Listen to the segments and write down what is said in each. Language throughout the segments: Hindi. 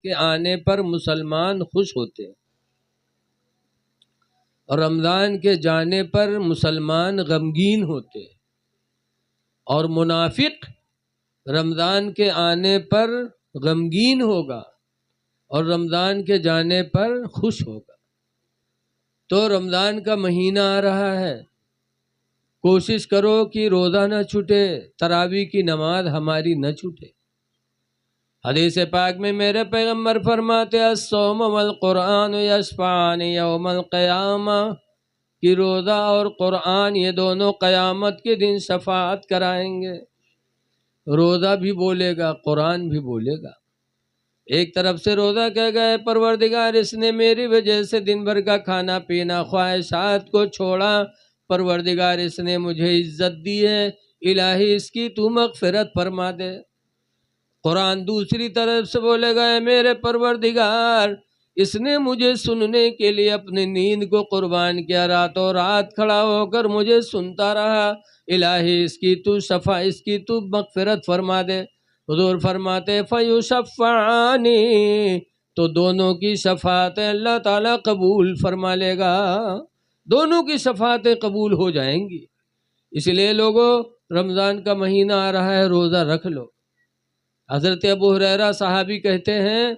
के आने पर मुसलमान खुश होते हैं और रमज़ान के जाने पर मुसलमान गमगीन होते हैं, और मुनाफिक रमज़ान के आने पर गमगीन होगा और रमज़ान के जाने पर खुश होगा। तो रमज़ान का महीना आ रहा है, कोशिश करो कि रोज़ा न छूटे, तरावी की नमाज हमारी न छूटे। हदीस पाक में मेरे पैगम्बर फरमाते हैं, अस्सौम वल कुरान यशफ़ान यौमल क़यामा, कि रोज़ा और कुरान ये दोनों क़यामत के दिन शफाअत कराएंगे। रोज़ा भी बोलेगा, कुरान भी बोलेगा। एक तरफ से रोज़ा कह गए, परवरदिगार इसने मेरी वजह से दिन भर का खाना पीना ख्वाहिशात को छोड़ा, परवरदिगार इसने मुझे इज्जत दी है, इलाही इसकी तू मग़फ़िरत फरमा दे। कुरान दूसरी तरफ से बोलेगा, मेरे परवरदिगार इसने मुझे सुनने के लिए अपनी नींद को कुर्बान किया, रातों रात खड़ा होकर मुझे सुनता रहा, इलाही इसकी तू मग़फ़िरत फरमा दे। हुज़ूर फरमाते फ़युशफ़्फ़ानी, तो दोनों की शफ़ाअतें अल्लाह ताला कबूल फरमा लेगा, दोनों की शफ़ाअतें कबूल हो जाएंगी। इसलिए लोगों, रमज़ान का महीना आ रहा है, रोज़ा रख लो। हज़रत अबू हुरैरा सहाबी कहते हैं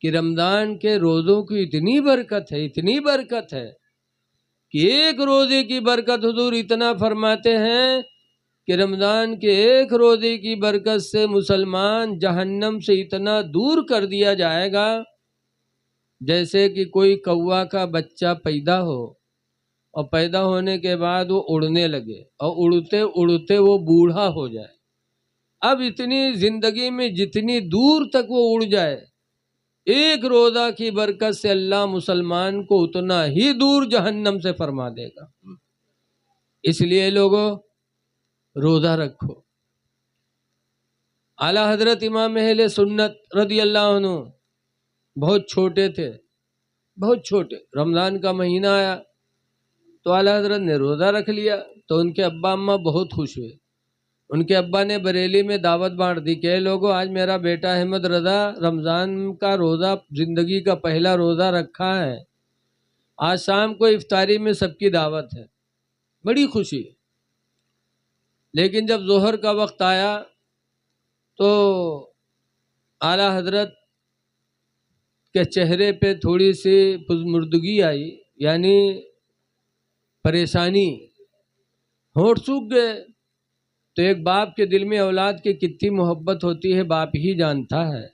कि रमज़ान के रोज़ों की इतनी बरकत है, इतनी बरकत है कि एक रोज़े की बरकत हुज़ूर इतना फरमाते हैं कि रमज़ान के एक रोज़े की बरकत से मुसलमान जहन्नम से इतना दूर कर दिया जाएगा, जैसे कि कोई कौवा का बच्चा पैदा हो और पैदा होने के बाद वो उड़ने लगे और उड़ते उड़ते वो बूढ़ा हो जाए। अब इतनी ज़िंदगी में जितनी दूर तक वो उड़ जाए, एक रोज़ा की बरकत से अल्लाह मुसलमान को उतना ही दूर जहन्नम से फरमा देगा। इसलिए लोगों, रोज़ा रखो। आला हजरत इमाम अहले सुन्नत रज़ी अल्लाह अन्हु बहुत छोटे थे, बहुत छोटे। रमज़ान का महीना आया तो आला हजरत ने रोज़ा रख लिया, तो उनके अब्बा अम्मा बहुत खुश हुए। उनके अब्बा ने बरेली में दावत बांट दी कि लोगों, आज मेरा बेटा अहमद रज़ा रमज़ान का रोज़ा, ज़िंदगी का पहला रोज़ा रखा है, आज शाम को इफ्तारी में सबकी दावत है। बड़ी खुशी। लेकिन जब ज़ोहर का वक्त आया तो आला हजरत के चेहरे पे थोड़ी सी पुज़मुर्दगी आई, यानी परेशानी, होंठ सूख गए। तो एक बाप के दिल में औलाद की कितनी मोहब्बत होती है, बाप ही जानता है।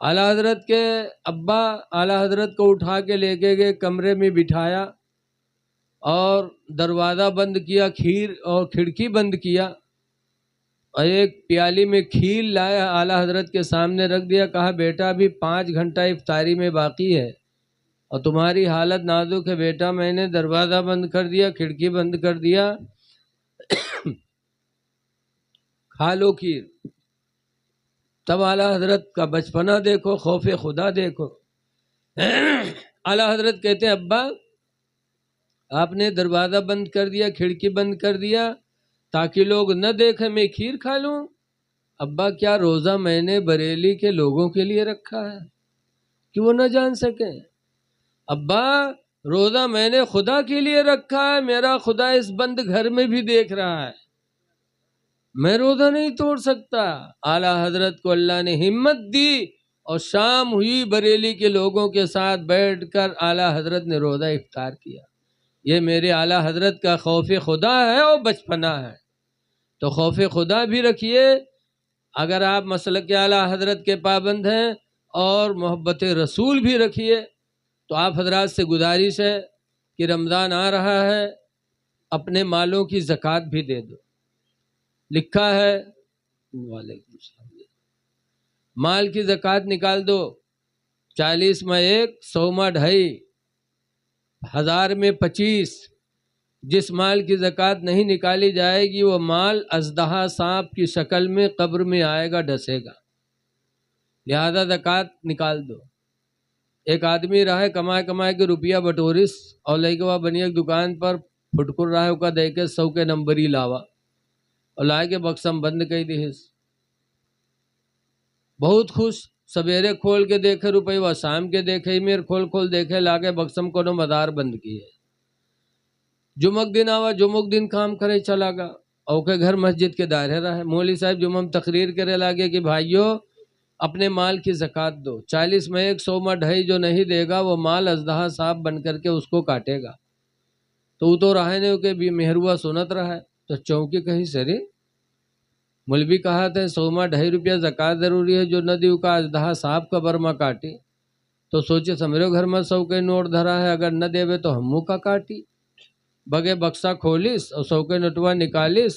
आला हजरत के अब्बा आला हजरत को उठा के लेके गए, कमरे में बिठाया और दरवाज़ा बंद किया, खीर और खिड़की बंद किया, और एक प्याली में खीर लाया, आला हजरत के सामने रख दिया। कहा, बेटा अभी 5 घंटा इफ्तारी में बाकी है और तुम्हारी हालत नाजुक है बेटा, मैंने दरवाज़ा बंद कर दिया, खिड़की बंद कर दिया, खा लो खीर। तब आला हजरत का बचपना देखो, खौफ खुदा देखो। आला हजरत कहते हैं, अब्बा आपने दरवाज़ा बंद कर दिया, खिड़की बंद कर दिया ताकि लोग न देखें मैं खीर खा लूँ। अब्बा, क्या रोज़ा मैंने बरेली के लोगों के लिए रखा है कि वो न जान सकें? अब्बा, रोज़ा मैंने खुदा के लिए रखा है, मेरा खुदा इस बंद घर में भी देख रहा है, मैं रोज़ा नहीं तोड़ सकता। आला हजरत को अल्लाह ने हिम्मत दी और शाम हुई, बरेली के लोगों के साथ बैठकर आला हजरत ने रोज़ा इफ्तार किया। ये मेरे आला हजरत का खौफ खुदा है और बचपना है। तो खौफ खुदा भी रखिए अगर आप मसलक के आला हजरत के पाबंद हैं, और मोहब्बत रसूल भी रखिए। तो आप हजरात से गुजारिश है कि रमज़ान आ रहा है, अपने मालों की ज़कात भी दे दो। लिखा है, वालेकुम सलाम, माल की ज़कात निकाल दो। 40 में 1, 100 में 2.5, 1000 में 25। जिस माल की ज़कात नहीं निकाली जाएगी वो माल अज़दहा सांप की शक्ल में कब्र में आएगा, डसेगा। लिहाजा ज़कात निकाल दो। एक आदमी रहा है, कमाए कमाए के रुपया बटोरिस और लेके वह बनी एक दुकान पर फुटकुर रहा है, दे के 100 के नंबर ही लावा और लाए के बक्सम बंद कर दी। बहुत खुश, सवेरे खोल के देखे रुपये, वह शाम के देखे मेरे खोल खोल देखे लागे बक्सम को नो मदार बंद किए। जुमक दिन आवा, जुमक दिन काम करे चला गा और के घर मस्जिद के दायरे रहे। मौली साहब जुम्मम तकरीर करे लागे कि भाइयों अपने माल की ज़कात दो, 40 में 1, 100 में 2.5 जो नहीं देगा वो माल अजदहा साहब बन करके उसको काटेगा। तो वो तो रहे ने के भी मेहरुआ सुनत रहा है। तो चौकी कही सरे मौलवी कहा थे 100 में 2.5 रुपया ज़कात जरूरी है, जो नदी का अजदहा साहब का बर्मा काटे। तो सोचे समझो घर में 100 के नोट धरा है, अगर न देवे तो हम मुँह का काटी। बगे बक्सा खोलिस और 100 के नोटवा निकालिस,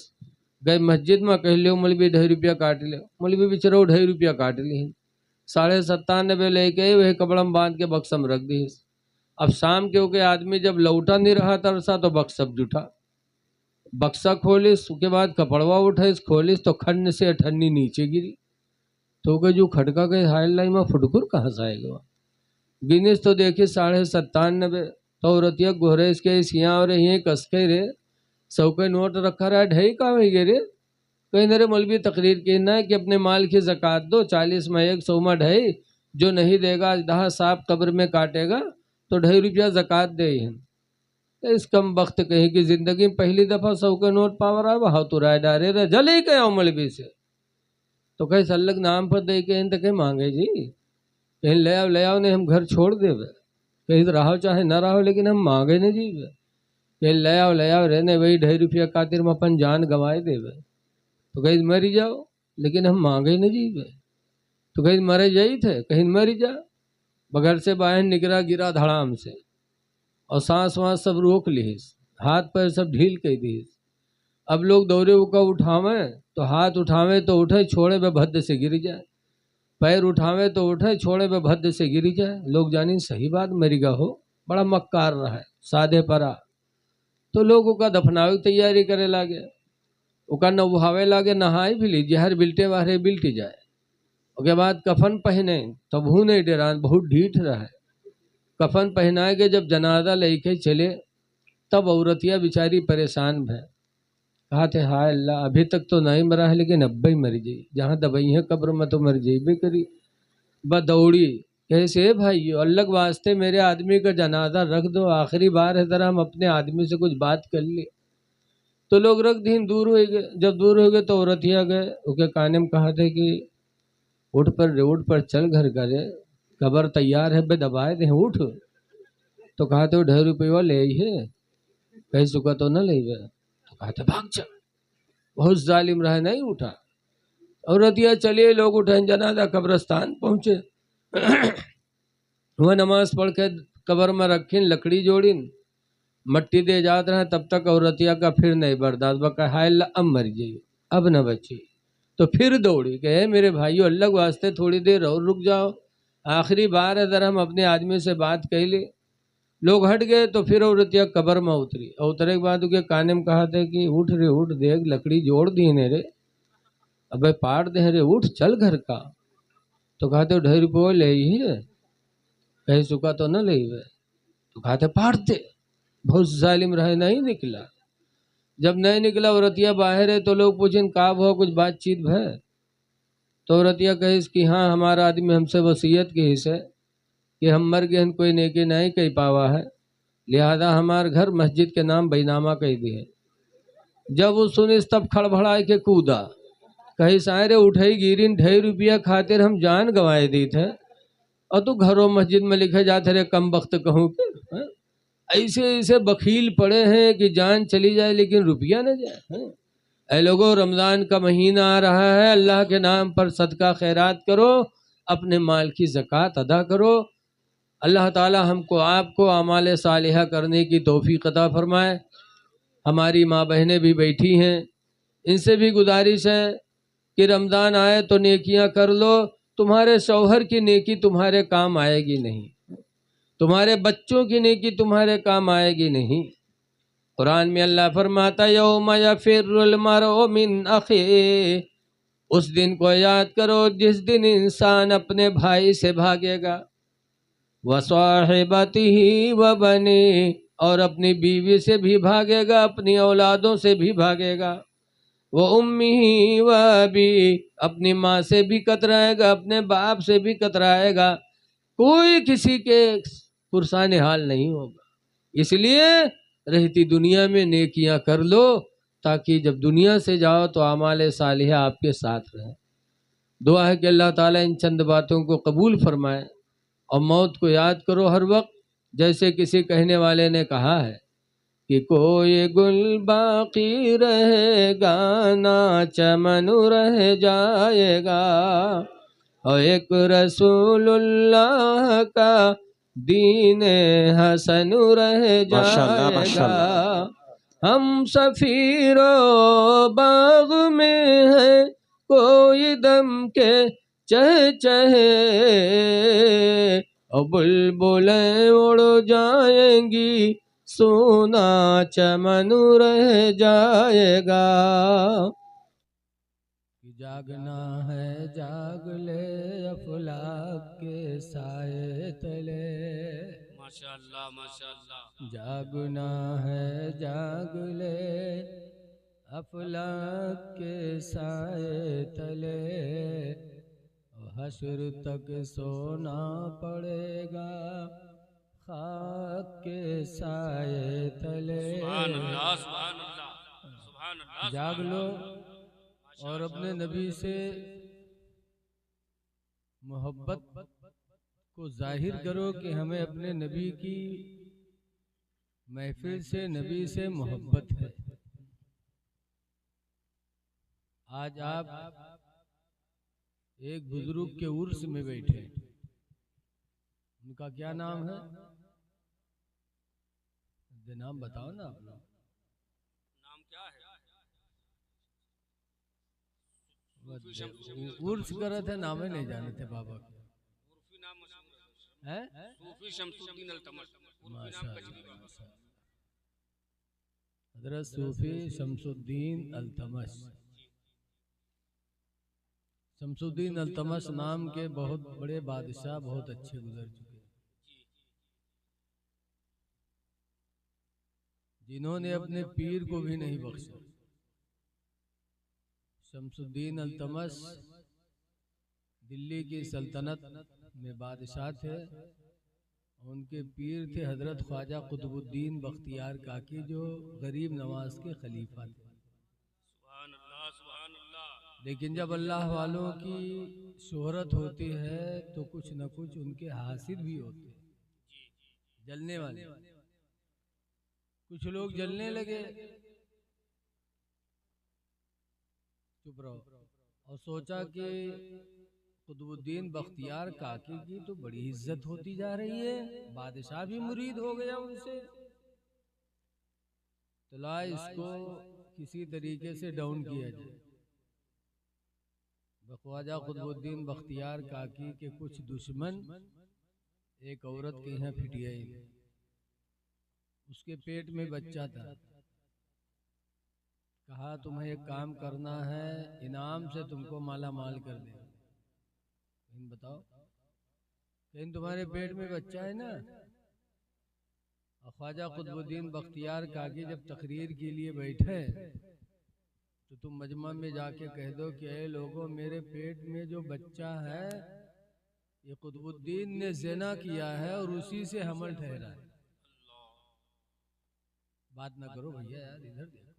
गए मस्जिद में कह लियो मौलवी 2.5 रुपया काट लियो। मौलवी बेचारो 2.5 रुपया काट ली, 97.5 लेके वही कपड़ा में बांध के बक्सम रख दी। अब शाम के ओके आदमी जब लौटा नहीं रहा तरसा तो बक्सा जुटा, बक्सा खोलिस उसके बाद कपड़वा उठाइस खोलिस तो खंड से अठन्नी नीचे गिरी। तो के जो खटका के हाई लाई में फुटकुर कहाँ से आएगा। गिनीस तो देखी 97.5। तो औरतिया गोहरे इसके सिया और यहीं कस के रे 100 के नोट रखा रहा, 2.5 का वही गे रे। कहीं मेरे मौलवी तकरीर कहना है कि अपने माल की ज़कात दो, 40 में 1, 100 में 2.5, जो नहीं देगा अजदहा साहब कब्र में काटेगा तो 2.5 रुपया ज़कात दे। तो इस कम वक्त कहीं की जिंदगी में पहली दफ़ा 100 के नोट पावर आए वहाँ तो राय डारे रहे जल ही गया मौलवी से। तो कहीं सल्लग नाम पर दे के तो कहीं मांगे जी, कहीं ले आओ नहीं हम घर छोड़ देवे, कहीं रहो चाहे न रहो लेकिन हम मांगे नहीं जीवे। कहीं ले आओ रहने वही 2.5 रुपया खातिर हम अपन जान गंवाए देवे। तो कहीं मरी जाओ लेकिन हम मांगे नहीं जीवे। तो कहीं मरे जाई थे, कहीं मरी जा। बगैर से बाहर निकला गिरा धड़ाम से और सांस वाँस सब रोक ली, हाथ पैर सब ढील कर दी। अब लोग दौरे का उठावे तो हाथ उठावे तो उठे, छोड़े वे भद्द से गिर जाए, पैर उठावे तो उठे, छोड़े वे भद्द से गिर जाए। लोग जानी सही बात मरीगा हो, बड़ा मक्कार रहा है साधे परा। तो लोग उका दफनावे की तैयारी करे लागे, उका नहावे लागे, नहाए भी ली जहर बिल्टे वाहरे बिल्टी जाए। उसके बाद कफन पहने तब हूँ नहीं डेरान, बहुत ढीठ रहा है। कफन पहनाए के जब जनाजा लेके चले तब औरतिया बेचारी परेशान भै, कहा थे हाय अल्लाह अभी तक तो नहीं मरा है लेकिन अब ही मर जाई, जहाँ दबई है कब्र में तो मर जाइबे करी। ब दौड़ी कैसे भाई अल्लाह वास्ते मेरे आदमी का जनाजा रख दो, आखिरी बार है जरा हम अपने आदमी से कुछ बात कर ले। तो लोग रख दिन दूर हो गए। जब दूर हो गए तो औरतिया गए, उसके काने में कहा थे कि उठ पर चल घर का रे, कब्र तैयार है बे दबाए दे उठ। तो कहा थे 2.5 रुपया ले है, कहीं सुखा तो न ले। तो कहा था भाग जा, बहुत जालिम रहा नहीं उठा। औरतिया चलिए लोग उठे, जनाजा कब्रस्तान पहुंचे। वह नमाज पढ़ के कब्र में रखीन, लकड़ी जोड़ीन, मट्टी दे जात रहे। तब तक औरतिया का फिर नहीं बर्दाश्त, बका हाय अब मर जाइए अब न बची। तो फिर दौड़ी कहे मेरे भाइयों अल्लाह वास्ते थोड़ी देर और रुक जाओ, आखिरी बार है जरा हम अपने आदमी से बात कह ले। लोग हट गए तो फिर औरतिया कब्र में उतरी। और उतरे के बाद उसके काने में कहा था कि उठ रे उठ, देख लकड़ी जोड़ दी ने रे, अबे पाट दे रे, उठ चल घर का। तो कहा थे 2.5 रुपये ले ही है, कहीं सुखा तो न ले। तो कहा थे पाट दे, बहुत जालिम रहे नहीं निकला। जब नहीं निकला औरतिया बाहर है तो लोग पूछें का भो कुछ बातचीत है। तो औरतिया कही कि हाँ हमारा आदमी हमसे वसीयत की हिस्से कि हम मर गए कोई नेकी नहीं कही पावा है, लिहाजा हमारे घर मस्जिद के नाम बैनामा कही दिए। जब वो सुनी तब खड़बड़ाए के कूदा, कहीं सारे उठाई गिरीन 2.5 रुपया खातिर हम जान गंवाए दी थे और तू घरों मस्जिद में लिखे जाते रहे कम वक्त कहूँ के। ऐसे ऐसे बखील पड़े हैं कि जान चली जाए लेकिन रुपया न जाए। ऐ लोगों रमज़ान का महीना आ रहा है, अल्लाह के नाम पर सदका खैरात करो, अपने माल की ज़कात अदा करो। अल्लाह ताला हमको आपको आमाल सालिहा करने की तौफीक अता फरमाए। हमारी माँ बहनें भी बैठी हैं, इनसे भी गुजारिश है कि रमज़ान आए तो नेकियां कर लो। तुम्हारे शौहर की नेकी तुम्हारे काम आएगी नहीं, तुम्हारे बच्चों की नेकी तुम्हारे काम आएगी नहीं। कुरान में अल्लाह फरमाता यौम यफिरुल मरउ मिन अखी, उस दिन को याद करो जिस दिन इंसान अपने भाई से भागेगा, व साहिबतिही व बनी, और अपनी बीवी से भी भागेगा, अपनी औलादों से भी भागेगा, व उम्मी व अबी, अपनी माँ से भी कतराएगा, अपने बाप से भी कतराएगा, कोई किसी के पुरसान हाल नहीं होगा। इसलिए रहती दुनिया में नेकियां कर लो, ताकि जब दुनिया से जाओ तो आमाल सालिहा आपके साथ रहे। दुआ है कि अल्लाह ताला इन चंद बातों को कबूल फरमाए और मौत को याद करो हर वक्त। जैसे किसी कहने वाले ने कहा है कि कोई गुल बाकी रहेगा ना चमन रह जाएगा, और एक रसूलुल्लाह का दीन हसन रह जाएगा। हम सफीरो बाग में है कोई दम के चह चहे, और बुलबुलें उड़ जाएंगी सोना चमन रह जाएगा। जागना है जाग ले अफलाक के साए तले, माशाअल्लाह माशाअल्लाह। जागना है जाग ले अफलाक के साए तले, हश्र तक सोना पड़ेगा खाक के साए तले। सुभान अल्लाह सुभान अल्लाह सुभान अल्लाह। जाग लो और अपने नबी से मोहब्बत को जाहिर करो कि हमें अपने नबी की महफिल से, नबी से मोहब्बत है। आज आप एक बुजुर्ग के उर्स में बैठे, उनका क्या नाम है? नाम बताओ ना अपना। नाम क्या है? उर्स करे थे, नाम ही नहीं जाने थे बाबा के। उर्फी नाम मशहूर है, सूफी शमसुद्दीन अल्तमश। उर्फी नाम कजवी बाबा। हजरत सूफी शमसुद्दीन अल्तमश। शमसुद्दीन अल्तमश नाम के बहुत बड़े बादशाह बहुत अच्छे गुजर चुके, जिन्होंने अपने पीर को भी नहीं बख्शा। शमसुद्दीन अल्तमश दिल्ली की सल्तनत में बादशाह थे। उनके पीर थे हजरत ख्वाजा कुतुबुद्दीन बख्तियार काकी, जो गरीब नवाज के खलीफा थे। सुभान अल्लाह सुभान अल्लाह। लेकिन जब अल्लाह वालों की शोहरत होती है तो कुछ न कुछ उनके हासिल भी होते हैं, जलने वाले। कुछ लोग जलने लगे, चुप रहो, और सोचा कि कुतुबुद्दीन बख्तियार काकी की तो बड़ी इज्जत होती जा रही है, बादशाह भी मुरीद हो गया उनसे, तो ला इसको किसी तरीके से डाउन किया जाए। ख्वाजा कुतुबुद्दीन बख्तियार काकी के कुछ दुश्मन एक औरत के यहाँ फिटियाई, उसके पेट में बच्चा था। कहा तुम्हें एक काम करना है, इनाम से तुमको माला माल कर दे। बताओ, कहीं तुम्हारे पेट में बच्चा है ना। ख्वाजा कुतुबुद्दीन बख्तियार काकी जब तकरीर के लिए बैठे तो तुम मजमा में जाके कह दो कि ऐ लोगों, मेरे पेट में जो बच्चा है ये कुतुबुद्दीन ने ज़िना किया है और उसी से हमल ठहरा है। बात ना करो भैया यार, इधर देखो।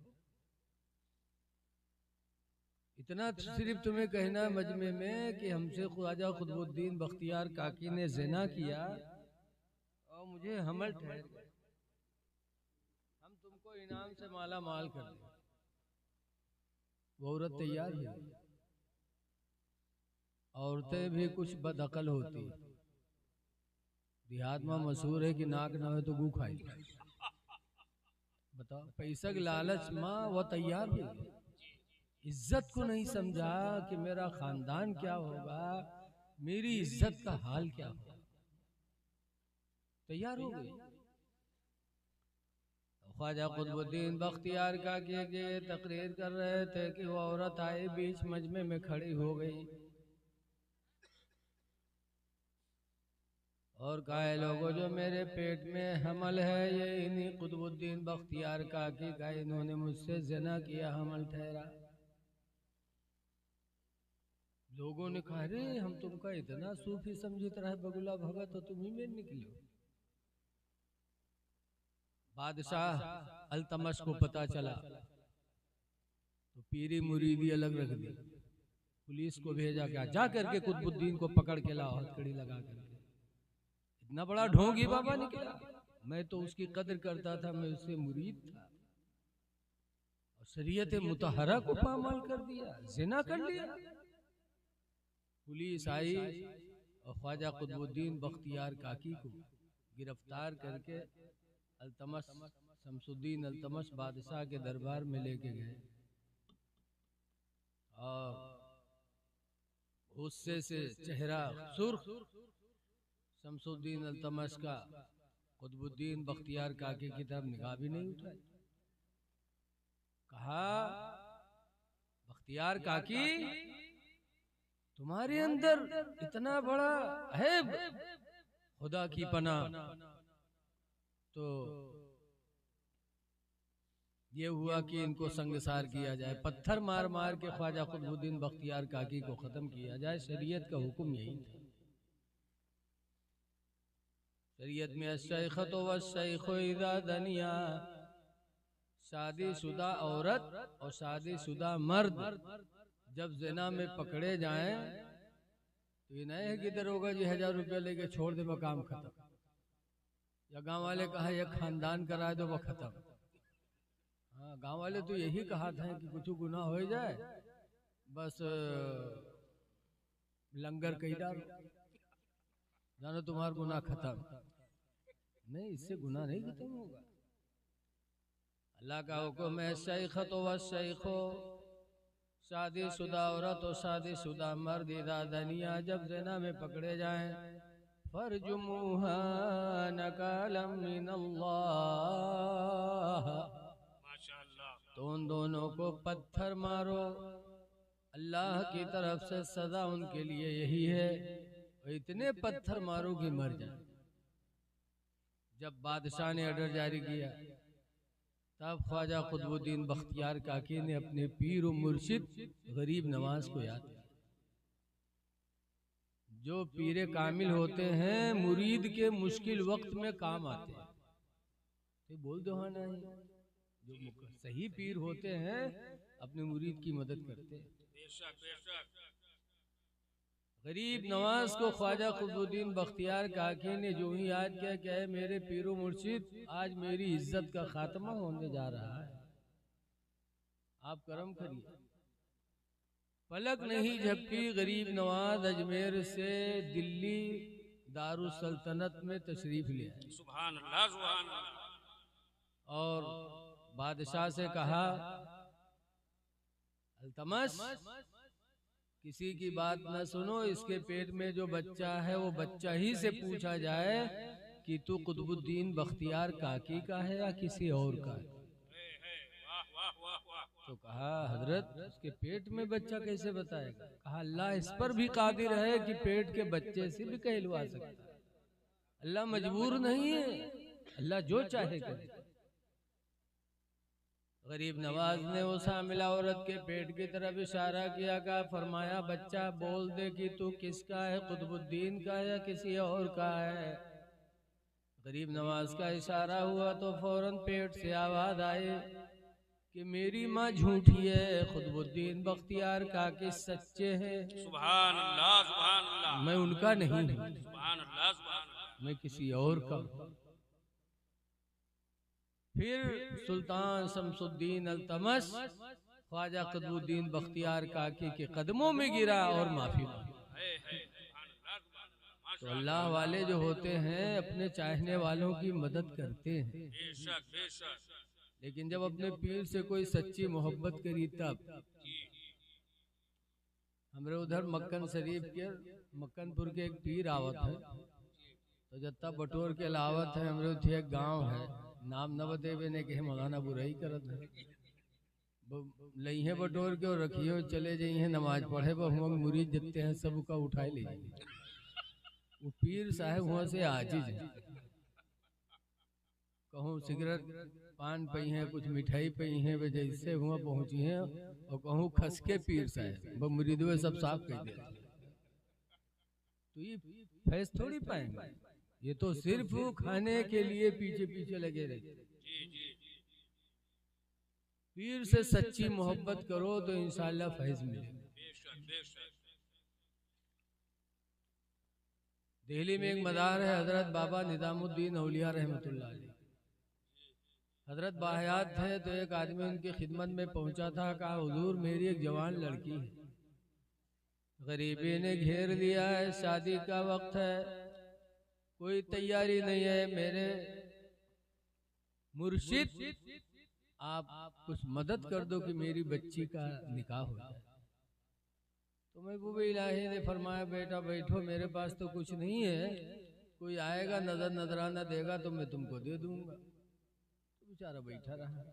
इतना सिर्फ तुम्हें कहना है मजमे में कि हमसे ख्वाजा कुतुबुद्दीन बख्तियार काकी ने ज़िना किया और मुझे हमल ठहर गया, हम तुमको इनाम से माला माल कर दें। वो औरत तैयार है। औरतें भी कुछ बदअकल होती, देहात में मशहूर है कि नाक ना हो तो गू खाई। बताओ, पैसा के लालच माँ वो तैयार हुई, इज्जत को नहीं समझा कि मेरा खानदान क्या होगा, मेरी इज्जत का हाल क्या होगा, तैयार हो गई। ख्वाजा कुतुबुद्दीन बख्तियार काकी के तकरीर कर रहे थे कि वो औरत आई, बीच मजमे में खड़ी हो गई और कहा, लोगों जो मेरे पेट में हमल है ये इन्हीं कुतुबुद्दीन बख्तियार काकी का, इन्होंने मुझसे ज़िना किया, हमल ठहरा। लोगों ने कहा अरे हम तुमका इतना सूफी समझते रहे बगुला भगत तो तुम ही में निकलो। बादशाह अल्तमश को पता चला तो पीरी मुरीदी अलग रख दी, पुलिस को भेजा क्या जा करके कुतुबुद्दीन को पकड़ के लाओ हथकड़ी लगा करके। इतना बड़ा ढोंगी बाबा निकला, मैं तो उसकी कदर करता था, मैं उससे मुरीद था और शरीयत मुतहरा को पामाल कर दिया, जिना कर लिया। पुलिस आई और ख्वाजा कुतुबुद्दीन बख्तियार काकी को गिरफ्तार करके अल्तमश शमसुद्दीन अल्तमश बादशाह के दरबार में लेके गए और गुस्से से चेहरा सुर्ख शमसुद्दीन अल्तमश का कुतुबुद्दीन बख्तियार काकी की तरफ निगाह भी नहीं उठाई। कहा बख्तियार काकी तुम्हारे अंदर इतना बड़ा है खुदा की पनाह, तो ये हुआ कि इनको संगसार किया जाए, पत्थर मार मार के ख्वाजा कुतुबुद्दीन बख्तियार काकी को खत्म किया जाए। शरीयत का हुक्म यही था। शरीयत में अश्शैखतो वश्शैखो इज़ा दनिया, शादीशुदा औरत और शादीशुदा मर्द जब ज़िना में पकड़े जाएं तो ये नहीं है कि दरोगा जी 1000 रुपया लेके छोड़ दे मकाम खत्म, या गांव वाले कहा ये खानदान करा दो वो खत्म। हाँ, गांव वाले तो यही कहा था कि कुछ गुनाह हो जाए बस लंगर कही डाल जानो तुम्हारा गुनाह खत्म। नहीं, इससे गुनाह नहीं खत्म होगा। अल्लाह का हुक्म है शैखतो व शैखो, शादीशुदा औरत और शादीशुदा मर्द इज़ा दनिया जब ज़िना में पकड़े जाएं फरजुमुहा नकालम मिनल्लाह, तो उन दोनों को पत्थर मारो, अल्लाह की तरफ से सजा उनके लिए यही है। इतने पत्थर मारो कि मर जाए। जब बादशाह ने ऑर्डर जारी किया तब ख्वाजा कुतुबुद्दीन बख्तियार काकी ने अपने पीर और मुर्शिद गरीब नवाज को याद किया। जो पीरे कामिल होते हैं मुरीद के मुश्किल वक्त में काम आते हैं, तो बोल दो हाँ नहीं, जो सही पीर होते हैं अपने मुरीद की मदद करते हैं। गरीब नवाज को ख्वाजा कुतुबुद्दीन बख्तियार काकी ने जो ही याद किया क्या है मेरे पीरो मुर्शिद, आज मेरी इज्जत का खात्मा होने जा रहा है, आप करम करिए। पलक नहीं झपकी, गरीब नवाज अजमेर से दिल्ली दारुल सल्तनत में तशरीफ ले आए। सुभान अल्लाह, सुभान अल्लाह। और बादशाह से कहा अल्तमश किसी की बात न सुनो, इसके पेट में जो बच्चा है वो बच्चा ही से पूछा जाए कि तू कुतुबुद्दीन बख्तियार काकी का है या किसी और का है। तो कहा हजरत उसके पेट में बच्चा कैसे बताएगा? कहा अल्लाह इस पर भी कादिर है कि पेट के बच्चे से भी कहलवा सकता है, अल्लाह मजबूर नहीं है, अल्लाह जो चाहे करे। गरीब नवाज ने उस हामिला औरत के पेट की तरफ इशारा किया, कहा फरमाया बच्चा बोल दे कि तू किसका है, कुतुबुद्दीन का या किसी और का है। गरीब नवाज का इशारा हुआ तो फौरन पेट से आवाज आई कि मेरी माँ झूठी है, कुतुबुद्दीन बख्तियार काकी सच्चे हैं। सुभान अल्लाह, सुभान अल्लाह। मैं उनका नहीं हूँ, सुभान अल्लाह, सुभान अल्लाह। मैं किसी और का हूँ। फिर सुल्तान शमसुद्दीन अल्तमश ख्वाजा कुतुबुद्दीन बख्तियार काकी के कदमों में गिरा और माफी मांगी। तो अल्लाह वाले जो होते हैं अपने चाहने वालों की मदद करते हैं, बेशक बेशक। लेकिन जब अपने पीर से कोई सच्ची मोहब्बत करी तब। हमारे उधर मक्कन शरीफ के मक्कनपुर के एक पीर आवत है, तो जत्ता बटोर के लावत है, हमारे उधर एक गाँव है नाम न बतेबे ने के मौलाना बुराई करत है, लइहे बटोर के और रखियो चले जाइए नमाज पढ़े, हम मुरीद जितने हैं सब का उठाए ले जाइए। वो पीर साहब वहाँ से आजिज है, कहूँ सिगरेट पान पई हैं, कुछ मिठाई पई हैं, वे जैसे हुआ पहुँची हैं, और कहूँ खसके पीर साहब मुरीदवे सब साफ कह दिया। तो ये फैज थोड़ी पाएंगे, ये तो सिर्फ खाने के लिए पीछे पीछे लगे रहते। पीर से सच्ची मोहब्बत करो तो इंशाअल्लाह फैज मिलेगा। दिल्ली में एक मदार है हजरत बाबा निजामुद्दीन औलिया रहमतुल्लाह अलैह। हजरत बाहयात थे तो एक आदमी उनकी खिदमत में पहुंचा था, कहा हुजूर मेरी एक जवान लड़की है, गरीबी ने घेर लिया है, शादी का वक्त है, कोई तैयारी नहीं है, मेरे मुर्शिद आप कुछ मदद कर दो कि मेरी बच्ची का निकाह हो जाए। तो महबूब इलाही ने फरमाया बेटा बैठो, मेरे पास तो कुछ नहीं है, कोई आएगा नजर नजराना देगा तो मैं तुमको दे दूंगा। तो बेचारा बैठा रहा।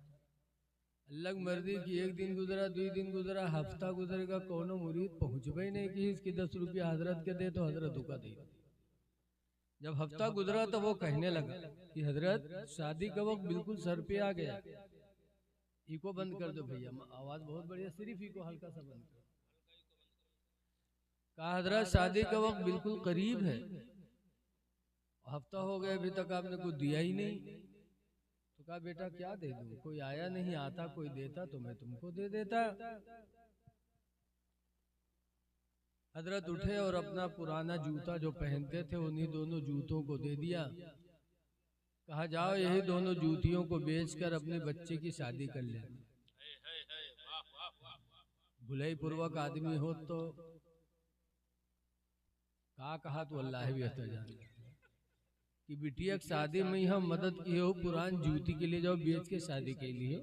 अल्लाह की मर्जी की एक दिन गुजरा, 2 दिन गुजरा, हफ्ता गुजरेगा, कोनो मुरीद पहुंच भी नहीं कि इसकी 10 रुपया हजरत के दे तो हजरत का दे। जब हफ्ता गुजरा तो वो कहने लगा कि हजरत शादी का वक्त बिल्कुल सर पे आ गया, इको बंद कर दो भैया, आवाज बहुत बढ़िया, सिर्फ इको हल्का सा बंद कर। कहा हजरत शादी का वक्त बिल्कुल करीब है, हफ्ता हो गया अभी तक आपने कुछ दिया ही नहीं। तो कहा बेटा क्या दे दूं, कोई आया नहीं, आता कोई देता तो मैं तुमको दे देता। हजरत उठे और अपना पुराना जूता जो पहनते थे उन्हीं दोनों जूतों को दे दिया। कहा जाओ यही दोनों जूतियों को बेचकर अपने बच्चे की शादी कर ले। भुलाई पूर्वक आदमी हो तो कहा तो अल्लाह भी जाने कि बिटिया शादी में हम मदद की हो, पुरान जूती के लिए जाओ बेच के शादी के लिए,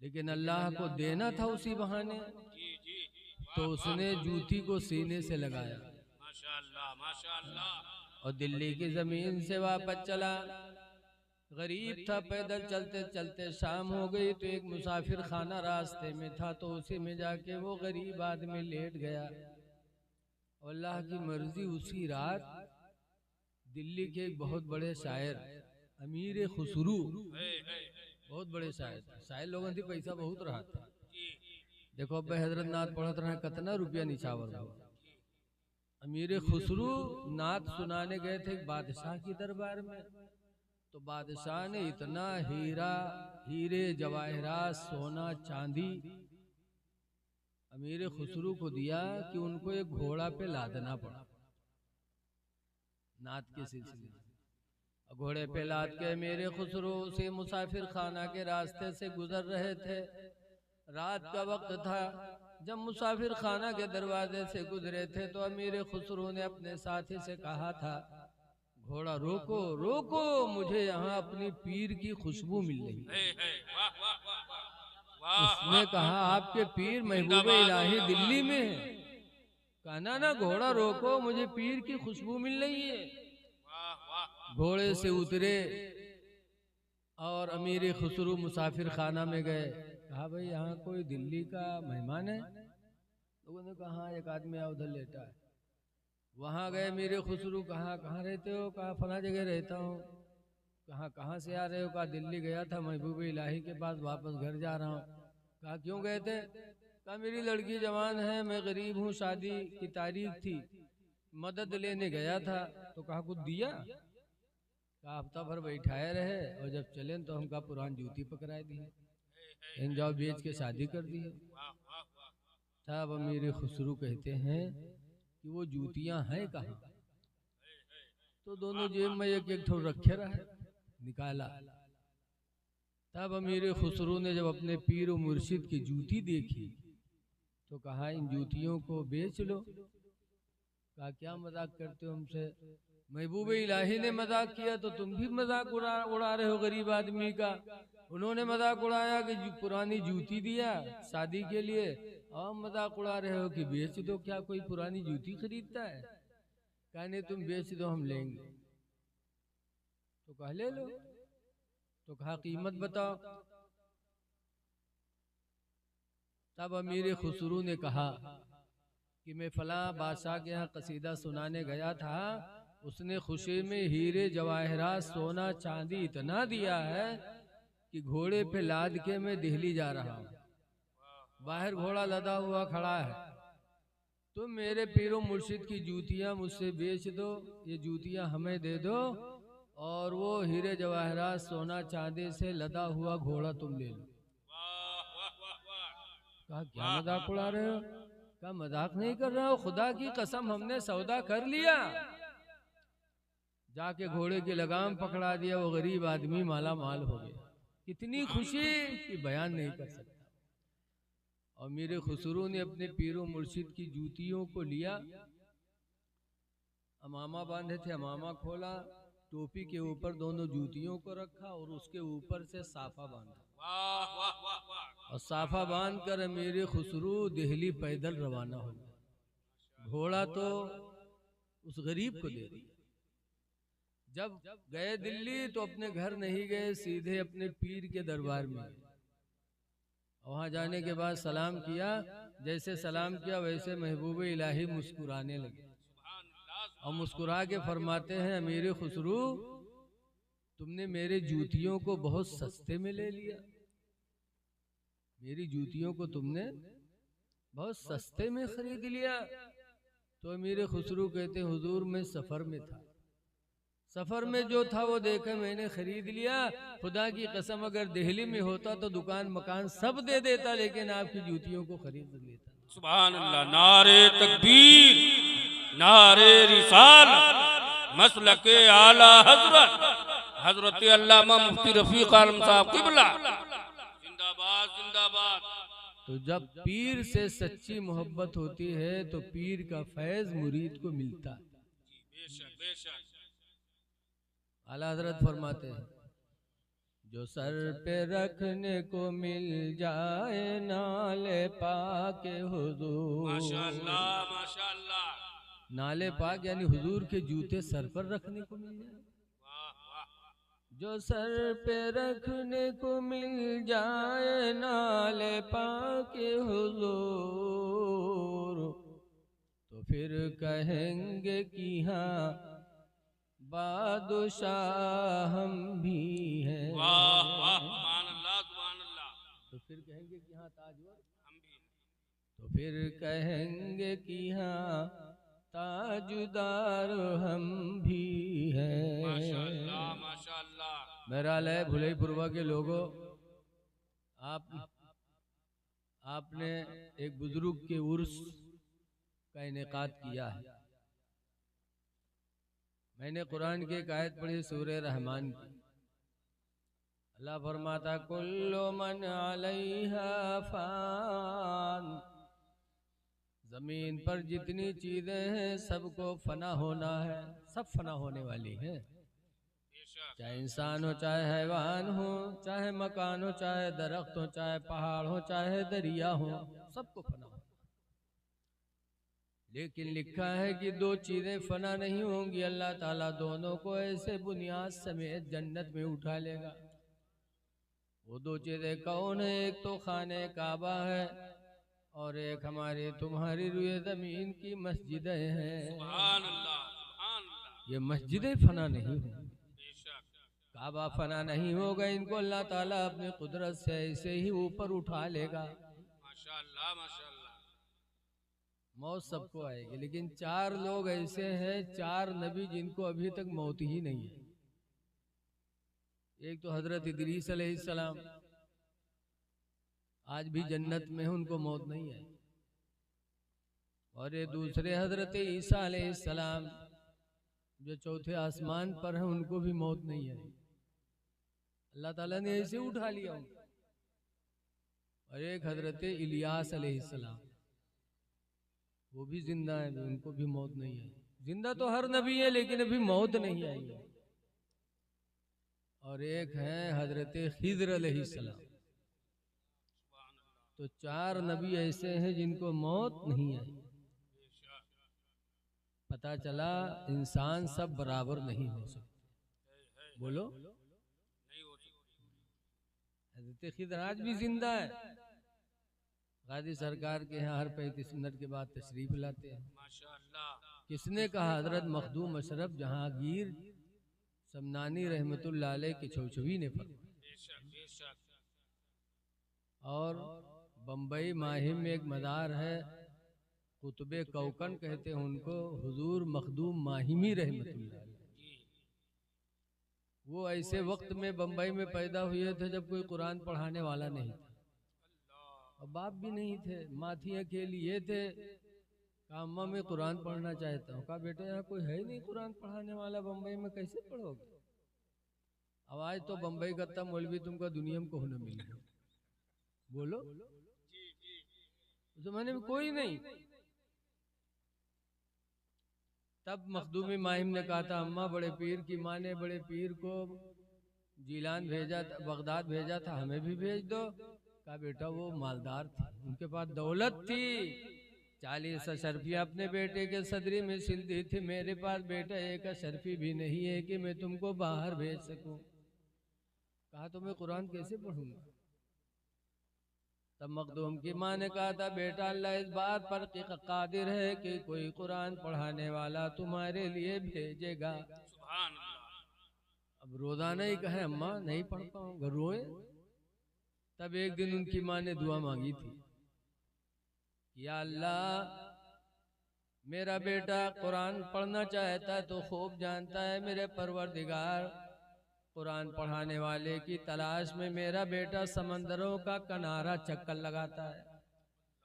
लेकिन अल्लाह को देना था उसी बहाने, तो उसने जूती को सीने से लगाया माशाअल्लाह माशाअल्लाह और दिल्ली की जमीन से वापस चला। गरीब था, पैदल चलते चलते शाम हो गई तो एक मुसाफिर खाना रास्ते में था, तो उसी में जाके वो गरीब आदमी लेट गया। अल्लाह की मर्जी उसी रात दिल्ली के एक बहुत बड़े शायर अमीर खुसरू, बहुत बड़े शायर थे, शायर लोगों की पैसा बहुत रहा था। देखो अब हजरत नाथ पढ़त रहे कितना रुपया निछावर हुआ। अमीर खुसरू नाथ सुनाने गए थे एक बादशाह की दरबार में, तो बादशाह ने इतना हीरे जवाहरात सोना चांदी अमीर खुसरू को दिया कि उनको एक घोड़ा पे लादना पड़ा नाथ के सिलसिले में। घोड़े पे लाद के मेरे खुसरू से मुसाफिर खाना के रास्ते से गुजर रहे थे। रात का वक्त था, जब मुसाफिर खाना के दरवाजे से गुजरे थे तो अमीर खुसरू ने अपने साथी से कहा था घोड़ा रोको रोको, मुझे यहाँ अपनी पीर की खुशबू मिल रही है। उसने कहा आपके पीर महबूब इलाही दिल्ली में है। कहना ना घोड़ा रोको, मुझे पीर की खुशबू मिल रही है। घोड़े से उतरे और अमीर खुसरू मुसाफिर खाना में गए। कहा भाई यहाँ कोई दिल्ली का मेहमान है? लोगों ने कहा एक आदमी उधर लेटा है। वहाँ गए अमीर खुसरू, कहाँ रहते हो? कहा फला जगह रहता हूँ। कहाँ से आ रहे हो? कहा दिल्ली गया था महबूब इलाही के पास, वापस घर जा रहा हूँ। कहा क्यों गए थे? कहा मेरी लड़की जवान है, मैं गरीब हूँ, शादी की तारीख थी, मदद लेने गया था। तो कहा कुछ दिया? कहा हफ्ता भर बैठाए रहे और जब चले तो हम कहा पुरान जूती पकड़ाए दिए, इन जाओ बेच के शादी कर दी। साहब अमीर खुसरू कहते हैं कि वो जूतियां हैं कहाँ? तो दोनों जेब में एक एक ठो रखे रहे, निकाला। तब अमीर खुसरू ने जब अपने पीर मुर्शिद की जूती देखी तो कहा इन जूतियों को बेच लो। कहा क्या मजाक करते हो हमसे? महबूब इलाही ने मजाक किया तो तुम भी मजाक उड़ा रहे हो गरीब आदमी का। उन्होंने मजाक उड़ाया कि पुरानी जूती दिया शादी के लिए, और मजाक उड़ा रहे हो कि बेच दो। क्या कोई पुरानी जूती खरीदता है? कहा नहीं तुम बेच दो हम लेंगे। तो कहा ले लो। तो कहा कीमत बताओ। तब अमीर खुसरू ने कहा कि मैं फला बादशाह के यहाँ कसीदा सुनाने गया था, उसने खुशी में हीरे जवाहरात सोना चांदी इतना दिया है कि घोड़े पे लाद के मैं दिल्ली जा रहा हूँ। बाहर घोड़ा लदा हुआ खड़ा है, तुम मेरे पीरो मुर्शिद की जूतियां मुझसे बेच दो, ये जूतियां हमें दे दो, और वो हीरे जवाहरात सोना चांदी से लदा हुआ घोड़ा तुम ले लो। कहा क्या मजाक उड़ा रहे हो? कहा मजाक नहीं कर रहा हो, खुदा की कसम हमने सौदा कर लिया। जाके घोड़े की लगाम पकड़ा दिया, वो गरीब आदमी माला माल हो गया। कितनी खुशी कि बयान नहीं कर सकता। और मेरे खुसरू ने अपने पीरो मुर्शिद की जूतियों को लिया, अमामा बांधे थे, अमामा खोला, टोपी के ऊपर दोनों जूतियों को रखा और उसके ऊपर से साफा बांधा। और साफा बांध कर मेरे खुसरू दिल्ली पैदल रवाना हो गया। घोड़ा तो उस गरीब को दे दिया। जब गए दिल्ली तो अपने घर नहीं गए, सीधे अपने पीर के दरबार में गए। वहां जाने के बाद सलाम किया, जैसे सलाम किया वैसे महबूब इलाही मुस्कुराने लगे और मुस्कुरा के फरमाते हैं, अमीर खुसरू तुमने मेरे जूतियों को बहुत सस्ते में ले लिया, मेरी जूतियों को तुमने बहुत सस्ते में खरीद लिया। तो अमीर खुसरू कहते, हुजूर मैं सफर में था, सफर में जो था वो देखा मैंने खरीद लिया। खुदा की कसम अगर दिल्ली में होता तो दुकान मकान सब दे देता, लेकिन आपकी जूतियों को खरीद लेता। सुभान अल्लाह। नारे तकबीर, नारे रिसालत, मसलके आला हजरत हजरत अल्लामा मुफ्ती रफीक आलम साहब किबला जिंदाबाद जिंदाबाद। तो जब पीर से सच्ची मोहब्बत होती है तो पीर का फैज मुरीद को मिलता है। बेशक बेशक। आला हजरत फरमाते हैं, जो सर पे रखने को मिल जाए नाले पाके हुजूर। माशाअल्लाह माशाअल्लाह। नाले पाक यानी हुजूर के जूते सर पर रखने को मिल जाए। जो सर पे रखने को मिल जाए नाले पाके हुजूर, तो फिर कहेंगे कि हाँ बादशाह हम भी हैं। वाह वाह सुभान अल्लाह सुभान अल्लाह। तो फिर कहेंगे कि हाँ ताजवर हम भी। तो फिर कहेंगे कि हाँ ताजदार हम भी हैं। माशाअल्लाह माशाअल्लाह। मेरालय भुलईपुरवा के लोगों, आपने एक बुजुर्ग के उर्स का इनेकाद किया है। मैंने कुरान की एक आयत पढ़ी सूरह रहमान की। अल्लाह फरमाता, कुल्लु मन अलैहा फान, जमीन पर जितनी चीजें हैं सबको फना होना है, सब फना होने वाली हैं। चाहे इंसान हो, चाहे हैवान हो, चाहे मकान हो, चाहे दरख्त हो, चाहे पहाड़ हो, चाहे दरिया हो, सबको फना हो। लेकिन लिखा है कि दो चीजें फना नहीं होंगी, अल्लाह ताला दोनों को ऐसे बुनियाद समेत जन्नत में उठा लेगा। वो दो चीजें कौन है? एक तो खाने काबा है और एक हमारी तुम्हारी रुए जमीन की मस्जिदें हैं। सुभान अल्लाह सुभान अल्लाह। ये मस्जिदें फना नहीं होंगी, काबा फना नहीं होगा, इनको अल्लाह ताला अपनी कुदरत से ऐसे ही ऊपर उठा लेगा। माशाअल्लाह माशाअल्लाह। मौत सबको आएगी, लेकिन चार लोग ऐसे हैं, चार नबी जिनको अभी तक मौत ही नहीं है। एक तो हजरत इदरीस अलैहिस्सलाम, आज भी जन्नत में है, उनको मौत नहीं आई। और ये दूसरे हजरत ईसा अलैहिस्सलाम जो चौथे आसमान पर है, उनको भी मौत नहीं आई, अल्लाह ताला ने ऐसे उठा लिया उनको। और एक हजरत इलियास अलैहिस्सलाम, वो भी जिंदा है, उनको भी मौत नहीं आई। जिंदा तो हर नबी है लेकिन अभी मौत नहीं आई है। और एक है हजरत खिज़र अलैहिस्सलाम। तो चार नबी ऐसे हैं जिनको मौत नहीं आई। पता चला इंसान सब बराबर नहीं हो सकते। बोलो, हजरत खिज़र आज भी जिंदा है, गाजी सरकार के यहाँ हर 35 मिनट के बाद तशरीफ लाते हैं। माशाअल्लाह। किसने कहा? हजरत मखदूम अशरफ जहांगीर समनानी रहमतुल्लाह अलैह के छौछवी ने फरमाया। और बम्बई माहिम में एक मज़ार है, कुतुबे कौकन कहते हैं उनको, हुजूर मखदूम माहिमी रहमतुल्लाह अलैह। वो ऐसे वक्त में बम्बई में पैदा हुए थे जब कोई कुरान पढ़ाने वाला नहीं था, और बाप भी नहीं थे, माथी अकेली ये थे। कहा अम्मा मैं कुरान पढ़ना चाहता हूँ। कहा बेटे यहाँ कोई है नहीं कुरान पढ़ाने वाला, बम्बई में कैसे पढ़ोगे? अब आज तो बम्बई का तब मौलवी तुमको दुनिया में को न मिल गया, बोलो उस जमाने में कोई नहीं। तब मखदूमी माहिम ने कहा था अम्मा बड़े पीर की माँ ने बड़े पीर को जीलान भेजा था, बगदाद भेजा था, हमें भी भेज दो। कहा बेटा वो मालदार थे, उनके पास दौलत थी, 40 अशरफियाँ अपने बेटे के सदरी में सिल दी थी। मेरे पास बेटा एक अशरफी भी नहीं है कि मैं तुमको बाहर भेज सकूं। कहा तो मैं कुरान कैसे पढ़ूंगा? तब मखदूम की माँ ने कहा था बेटा अल्लाह इस बात पर कादिर है कि कोई कुरान पढ़ाने वाला तुम्हारे लिए भेजेगा। सुभान अल्लाह। अब रोजाना ही कहे अम्मा नहीं पढ़ पाऊंगा, रोए। तब एक दिन उनकी माँ ने दुआ मांगी थी, या अल्लाह मेरा बेटा कुरान पढ़ना चाहता है तो खूब जानता है मेरे परवरदिगार, कुरान पढ़ाने वाले की तलाश में मेरा बेटा समंदरों का किनारा चक्कर लगाता है।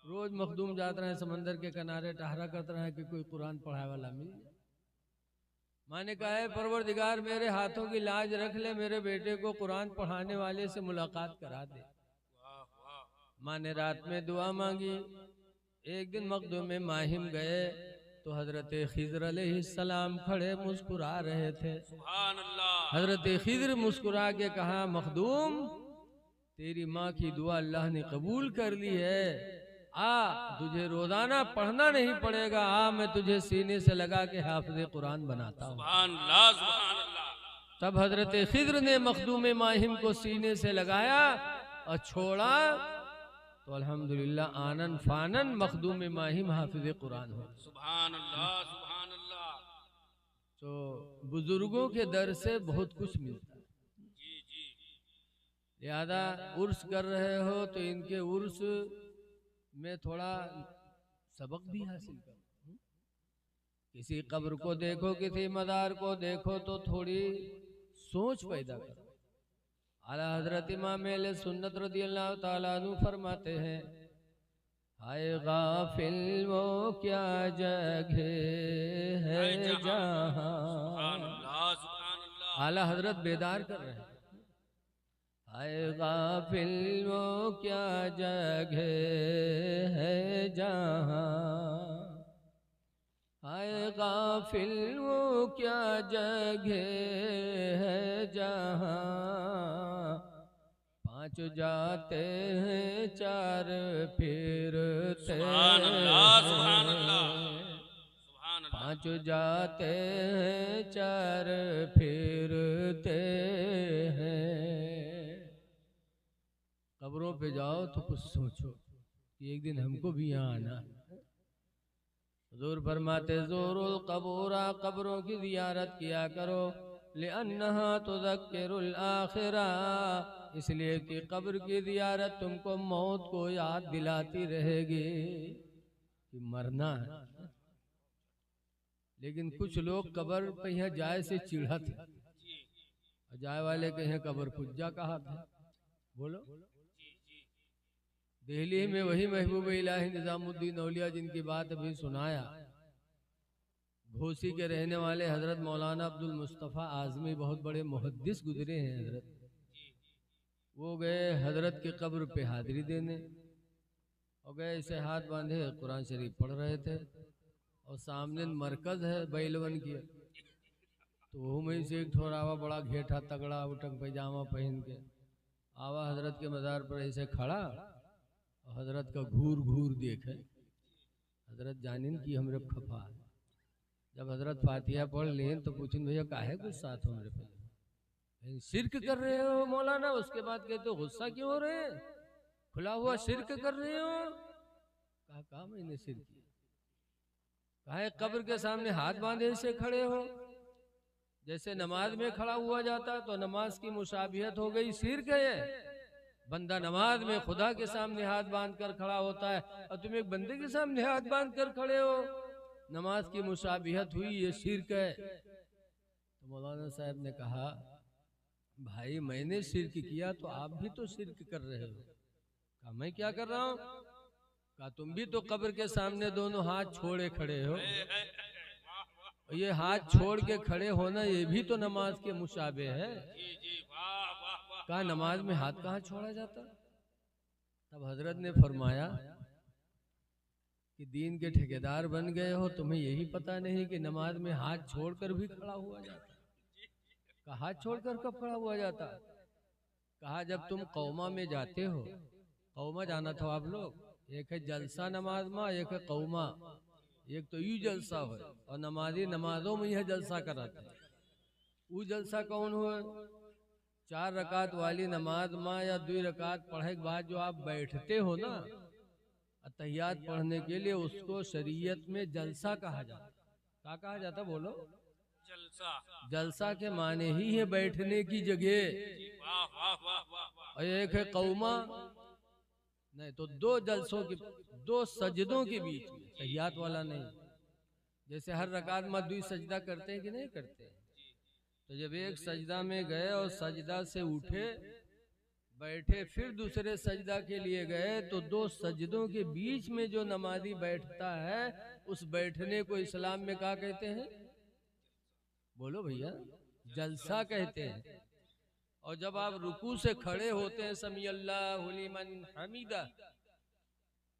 रोज मखदूम जाते रहे समंदर के किनारे, टहरा करते रहे कि कोई कुरान पढ़ाने वाला मिल जाए। माँ ने कहा है परवरदिगार मेरे हाथों की लाज रख ले, मेरे बेटे को कुरान पढ़ाने वाले से मुलाकात करा दे। माँ ने रात में दुआ मांगी। एक दिन मखदूम में माहिम गए तो हजरत खिजर अलैहिस्सलाम खड़े मुस्कुरा रहे थे। सुभान अल्लाह। हजरत खिजर मुस्कुरा के कहा मखदूम तेरी माँ की दुआ अल्लाह ने कबूल कर ली है, आ तुझे रोजाना पढ़ना नहीं पड़ेगा, आ मैं तुझे सीने से लगा के हाफिज़े कुरान बनाता हूँ। सुभान अल्लाह। सुभान अल्लाह। तब हजरत खिजर ने मखदूम माहिम को सीने से लगाया और छोड़ा तो अल्हम्दुलिल्लाह आनन फानन मखदूम माहिम हाफिज़े कुरान हो। सुभान अल्लाह। सुभान अल्लाह। तो बुजुर्गों के दर से बहुत कुछ मिलता है। जी जी। लिहाजा उर्स कर रहे हो तो इनके उर्स में थोड़ा सबक भी हासिल करो। किसी कब्र को देखो, किसी मज़ार को देखो तो थोड़ी सोच पैदा करो। आला हजरत इमाम अहले सुन्नत रज़ियल्लाहु ताला अन्हु फरमाते हैं, हाय गाफिल वो क्या जगह है जहां। आला हजरत बेदार कर रहे हैं, हाय गाफिल वो क्या जगह है जहां, हाय गाफिल वो क्या जगह है जहां, पांच जाते हैं चार फिरते पांच जाते हैं चार फिरते हैं। कब्रों पे जाओ तो कुछ सोचो कि एक दिन हमको भी यहाँ आना है। हुजूर फरमाते ज़ूरुल क़बूरा, कब्रों की ज़ियारत किया करो, लिअन्नहा तुज़क्किरुल आखिरा, इसलिए कि कब्र की ज़ियारत तुमको मौत को याद दिलाती रहेगी कि मरना है। लेकिन कुछ लोग कब्र पे यहाँ जाए से चिढ़त है, जाए वाले कहें कब्र पुज्जा कहा था। बोलो दिल्ली में वही महबूब इलाही निजामुद्दीन औलिया जिनकी बात अभी सुनाया, घोसी के रहने वाले हजरत मौलाना अब्दुल मुस्तफ़ा आज़मी बहुत बड़े मुहद्दिस गुजरे हैं हजरत। वो गए हजरत के कब्र पे हाजिरी देने और गए, ऐसे हाथ बांधे कुरान शरीफ पढ़ रहे थे और सामने मरकज है बैलवन की, तो वो में से एक ठोरावा बड़ा घेटा तगड़ा उटंग पैजामा पहन के आवा हजरत के मज़ार पर ऐसे खड़ा और हजरत का घूर घूर देखे। हजरत जानिन की हमरे खफा है। जब हजरत फातिहा पढ़ लें तो पूछें भैया काहे गुस्सा था हमरे पे, शिरक कर रहे हो मौलाना? उसके बाद कहते हो गुस्सा क्यों हो रहे हैं, खुला हुआ शिरक कर रहे हो। कहा मैंने शिरक किया? कहा कब्र के सामने हाथ बांधे से खड़े हो, जैसे नमाज में खड़ा हुआ जाता तो नमाज की मुशाबियत हो गई, शिरक है। बंदा नमाज में खुदा के सामने हाथ बांध कर खड़ा होता है और तुम एक बंदे के सामने हाथ बांध कर खड़े हो, नमाज की मुशाबिहत हुई, ये शिर्क है। तो मौलाना साहब ने कहा भाई मैंने शिर्क किया तो आप भी तो शिर्क कर रहे हो। कहा मैं क्या कर रहा हूँ? कहा तुम भी तो कब्र के सामने दोनों हाथ छोड़े खड़े हो, ये हाथ छोड़ के खड़े होना ये भी तो नमाज के मुशाबे है। कहा नमाज में हाथ कहाँ छोड़ा जाता? तब हजरत ने फरमाया कि दीन के ठेकेदार बन गए हो, तुम्हें यही पता नहीं कि नमाज में हाथ छोड़कर भी खड़ा हुआ जाता। कहा हाथ छोड़कर कब खड़ा हुआ जाता? कहा जब तुम कौमा में जाते हो, कौमा जाना था आप लोग, एक है जलसा नमाज में, एक है कौमा। एक तो यू जलसा हो और नमाजी नमाजों में यह जलसा कराते हैं। वो जलसा कौन हुआ? 4 रकात वाली नमाज में या 2 रकात पढ़े के बाद जो आप बैठते हो ना अतहियात पढ़ने के लिए, उसको शरीयत में जलसा कहा जाता। क्या कहा जाता बोलो? जलसा। जलसा के माने ही है बैठने की जगह। और एक है कौमा, नहीं तो 2 जलसों के 2 सजदों के बीच में, तहियात वाला नहीं। जैसे हर रकात में 2 सजदा करते हैं कि नहीं करते? तो जब एक सजदा में गए और सजदा से उठे बैठे फिर दूसरे सजदा के लिए गए, तो 2 सजदों के बीच में जो नमाजी बैठता है उस बैठने को इस्लाम में क्या कहते हैं? बोलो भैया, जलसा कहते हैं। और जब आप रुकू से खड़े होते हैं समी अल्लाहु लिमन हमीदा,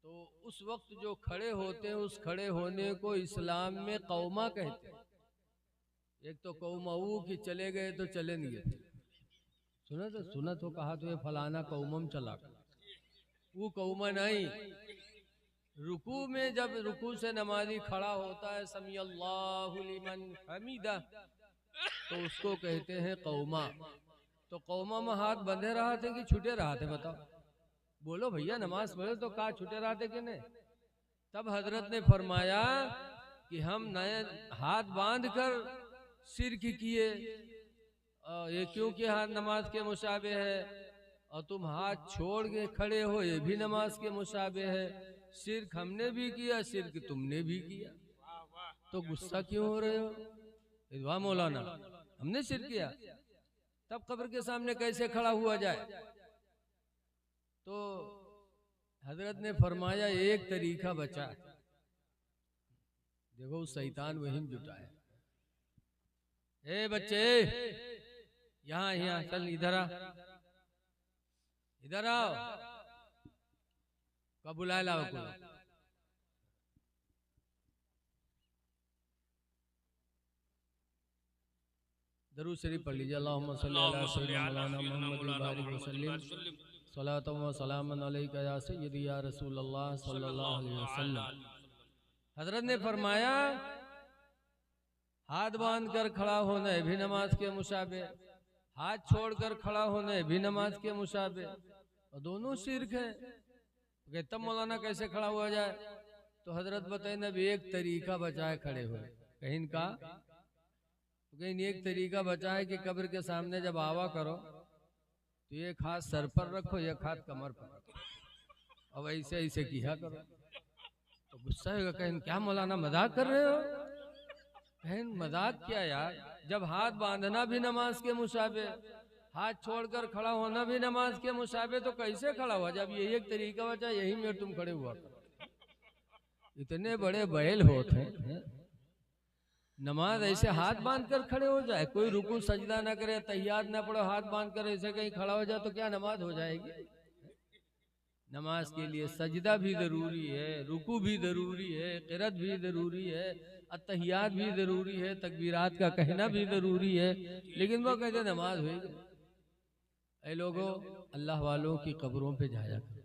तो उस वक्त जो खड़े होते हैं उस खड़े होने को इस्लाम में कौमा कहते हैं। एक तो कौमाऊ कि चले गए तो चले नहीं गए, सुना तो कहा तो ये फलाना कौमम चला, वो कौमा नहीं। रुकू में जब रुकू से नमाजी खड़ा होता है समी अल्लाहु लिमन हमीदा, तो उसको कहते हैं कौमा। तो कौमा में हाथ बंधे रहा थे कि छूटे रहा थे? बताओ, बोलो भैया, नमाज पढ़े तो कहा छूटे रहा थे कि नहीं? तब हजरत ने फरमाया कि हम नए हाथ बांध कर शिर्क किए, ये क्यों कि हाथ नमाज के मुशाबे है, और तुम हाथ छोड़ के खड़े हो ये भी नमाज के मुशाबे है। शिर्क हमने भी किया, शिर्क तुमने भी किया, तो गुस्सा क्यों हो रहे हो? वाह मौलाना, हमने शिर्क किया तब कब्र के सामने कैसे खड़ा हुआ जाए? तो हजरत ने फरमाया एक तरीका बचा। देखो शैतान वहीं जुटा है। ए बच्चे, यहाँ यहाँ चल, इधर आ, इधर आओ। कब बुलाए लाओ को? दरूद शरीफ पढ़ लीजिए। अल्लाहुम्मा सल्ली अला सय्यिदिना मुहम्मद बारिक वसल्लिम सलातम व सलामन अलैका या सय्यदी या रसूलल्लाह सल्लल्लाहु अलैहि वसल्लम। हजरत ने फरमाया हाथ बांध कर खड़ा होना है भी नमाज के मुशाबे, हाथ छोड़कर खड़ा होना है भी नमाज के मुशाबे, और दोनों शिर्क है। तब मौलाना कैसे खड़ा हुआ जाए? तो हजरत बताए नबी एक तरीका बचाए खड़े हुए। कहीं का कहीं एक तरीका बचा है कि कब्र के सामने जब आवा करो तो एक हाथ सर पर रखो, एक हाथ कमर पर रखो, अब ऐसे ऐसे किया करो। तो गुस्सा होगा, कहीं क्या मौलाना मजाक कर रहे हो? कहीं मजाक क्या यार, जब हाथ बांधना भी नमाज के मुशाबे, हाथ छोड़कर खड़ा होना भी नमाज के मुशाबे, तो कैसे खड़ा हुआ? जब ये एक तरीका बचा यही में तुम खड़े हुआ करो। इतने बड़े बैल होते हैं, नमाज ऐसे हाथ बांध कर खड़े हो जाए? कोई रुकू सजदा ना करे, तहियात ना पढ़ो, हाथ बांध कर ऐसे कहीं खड़ा हो जाए तो क्या नमाज हो जाएगी? नमाज के लिए सजदा भी जरूरी है, रुकू भी जरूरी है, क़िरात भी जरूरी है, अत्तहियात भी जरूरी है, तकबीरात का कहना भी जरूरी है, लेकिन वो कहते नमाज होगी। ऐ लोगों, अल्लाह वालों की कब्रों पे जाया करो।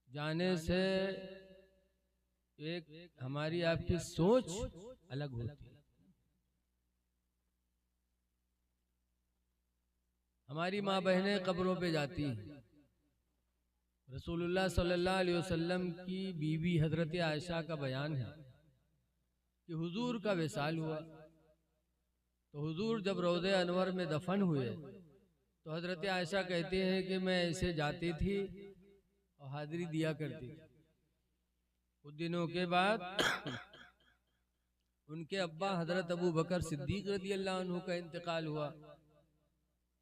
जाने से एक हमारी आपकी सोच अलग होती है। हमारी माँ बहनें कब्रों पे जाती हैं। रसूलुल्लाह सल्लल्लाहु अलैहि वसल्लम की बीवी हजरत आयशा का बयान है कि हुजूर का विसाल हुआ, तो हुजूर जब रोज़े अनवर में दफन हुए तो हजरत आयशा कहती हैं कि मैं ऐसे जाती थी और हाजिरी दिया करती थी। कुछ दिनों के बाद उनके अब्बा हजरत अबू बकर सिद्दीक रज़ी अल्लाह अन्हु का इंतकाल हुआ।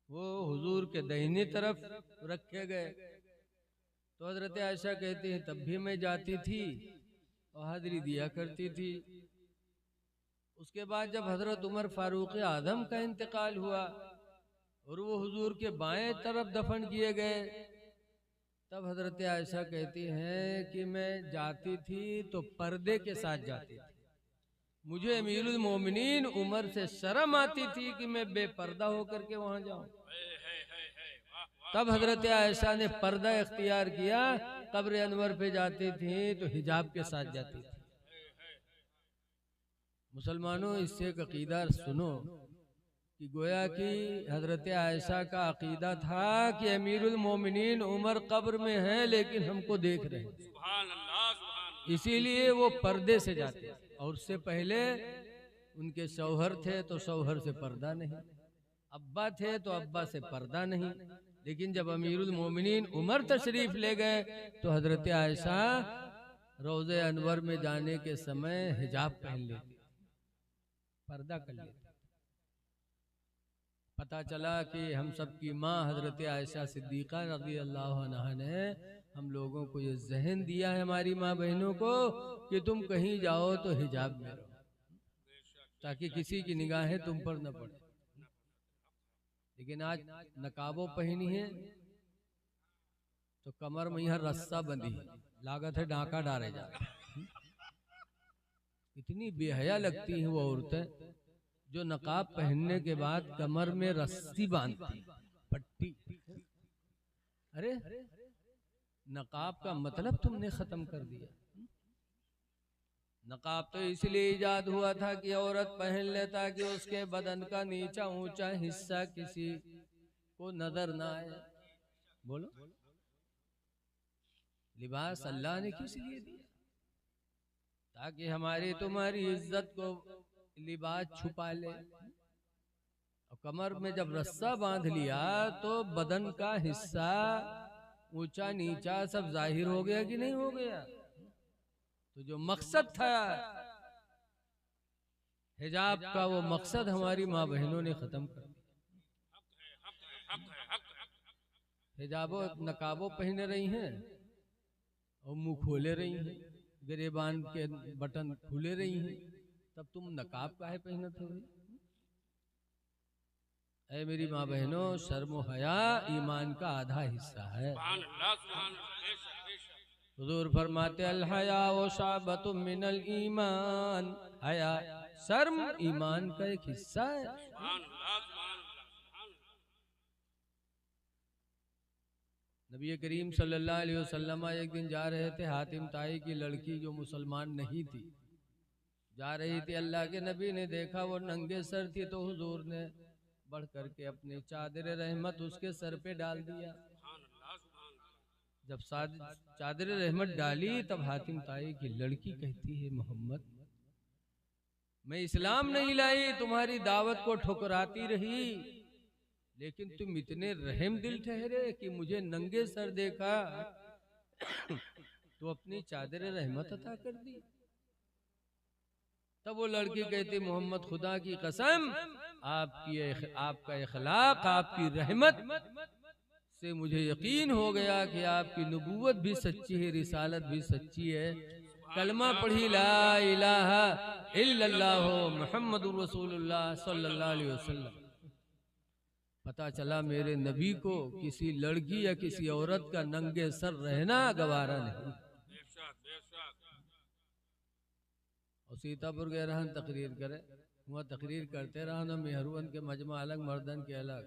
वो हुजूर के दाहिनी तरफ रखे गए। तो हजरत आयशा कहती हैं तब भी मैं जाती थी और हाजिरी दिया करती थी। उसके बाद जब हजरत उमर फारूक आजम का इंतकाल हुआ और वो हुजूर के बाएं तरफ दफन किए गए, तब हजरत आयशा कहती हैं कि मैं जाती थी तो पर्दे के साथ जाती थी। मुझे अमीरुल मोमिनीन उमर से शर्म आती थी कि मैं बेपर्दा होकर के वहां जाऊं। तब हजरत आयशा ने पर्दा इख्तियार किया, कब्र अनवर पे जाती थी तो हिजाब के साथ जाती थी। मुसलमानों, इससे एक अकीदा सुनो कि गोया कि हजरत आयशा का अकीदा था कि अमीरुल मोमिनीन उमर कब्र में है लेकिन हमको देख रहे हैं, इसीलिए वो पर्दे से जाते। और उससे पहले उनके शौहर थे तो शौहर से पर्दा नहीं, अब्बा थे तो अब्बा से पर्दा नहीं। लेकिन जब अमीरुल मोमिनीन उमर तशरीफ ले गए तो हजरत आयशा रोज़े अनवर में जाने के समय हिजाब पहन लेती, पर्दा कर लेती। पता चला कि हम सब की माँ हजरत आयशा सिद्दीक़ा रज़ी अल्लाह अन्हा ने हम लोगों को ये जहन दिया है, हमारी माँ बहनों को, कि तुम कहीं जाओ तो हिजाब में रहो ताकि किसी की निगाहें तुम पर न पड़े। लेकिन आज नकाबों पहनी है तो कमर में यहाँ रस्सा बंधी है, लागत है डाका डाले जा। इतनी बेहया लगती हैं वो औरतें जो नकाब पहनने के बाद कमर में रस्सी बांधती, पट्टी। अरे नकाब का मतलब तुमने खत्म कर दिया। नकाब तो इसलिए इजाद हुआ था कि औरत पहन ले ताकि उसके बदन का नीचा ऊंचा हिस्सा किसी को नजर ना आए। बोलो, लिबास अल्लाह ने किस लिए दिया? ताकि हमारी तुम्हारी इज्जत को लिबास छुपा ले। और कमर में जब रस्सा बांध लिया तो बदन का हिस्सा ऊंचा नीचा सब जाहिर हो गया कि नहीं हो गया? तो जो मकसद था हिजाब का, वो मकसद हमारी माँ बहनों ने खत्म कर दिया। हिजाबो नकाबो पहने रही हैं और मुंह खोले रही हैं, गिरेबान के बटन खुले रही हैं, तब तुम नकाब काहे पहनते हो? ऐ मेरी माँ बहनों, शर्म हया ईमान का आधा हिस्सा है। हुजूर फरमाते अल हया व शाबतुम मिनल ईमान, हया शर्म ईमान का एक हिस्सा है। नबी करीम सल्लल्लाहु अलैहि वसल्लम एक दिन जा रहे थे, हातिम ताई की लड़की जो मुसलमान नहीं थी जा रही थी। अल्लाह के नबी ने देखा वो नंगे सर थी तो हुजूर ने बढ़ करके अपनी चादर रहमत उसके सर पे डाल दिया। जब चादर रहमत डाली तब हातिम ताई की लड़की कहती है मोहम्मद, मैं इस्लाम नहीं लाई, तुम्हारी दावत को ठुकराती रही, लेकिन तुम इतने रहम दिल ठहरे कि मुझे नंगे सर देखा तो अपनी चादर रहमत अता कर दी। तब वो लड़की कहती मोहम्मद खुदा की कसम, आपका इखलाक, आपकी रहमत से मुझे यकीन हो गया कि आपकी नबूवत भी सच्ची है, रिसालत भी सच्ची है। कलमा पढ़ी ला इलाहा इल्लल्लाह मुहम्मदुर रसूलुल्लाह सल्लल्लाहु अलैहि वसल्लम। पता चला मेरे नबी को किसी लड़की या किसी औरत का नंगे सर रहना गवारा नहीं। और सीतापुर गए रहन तकरीर करे, वहाँ तकरीर करते रहन, मेहरुवन के मजमा अलग मर्दन के अलग।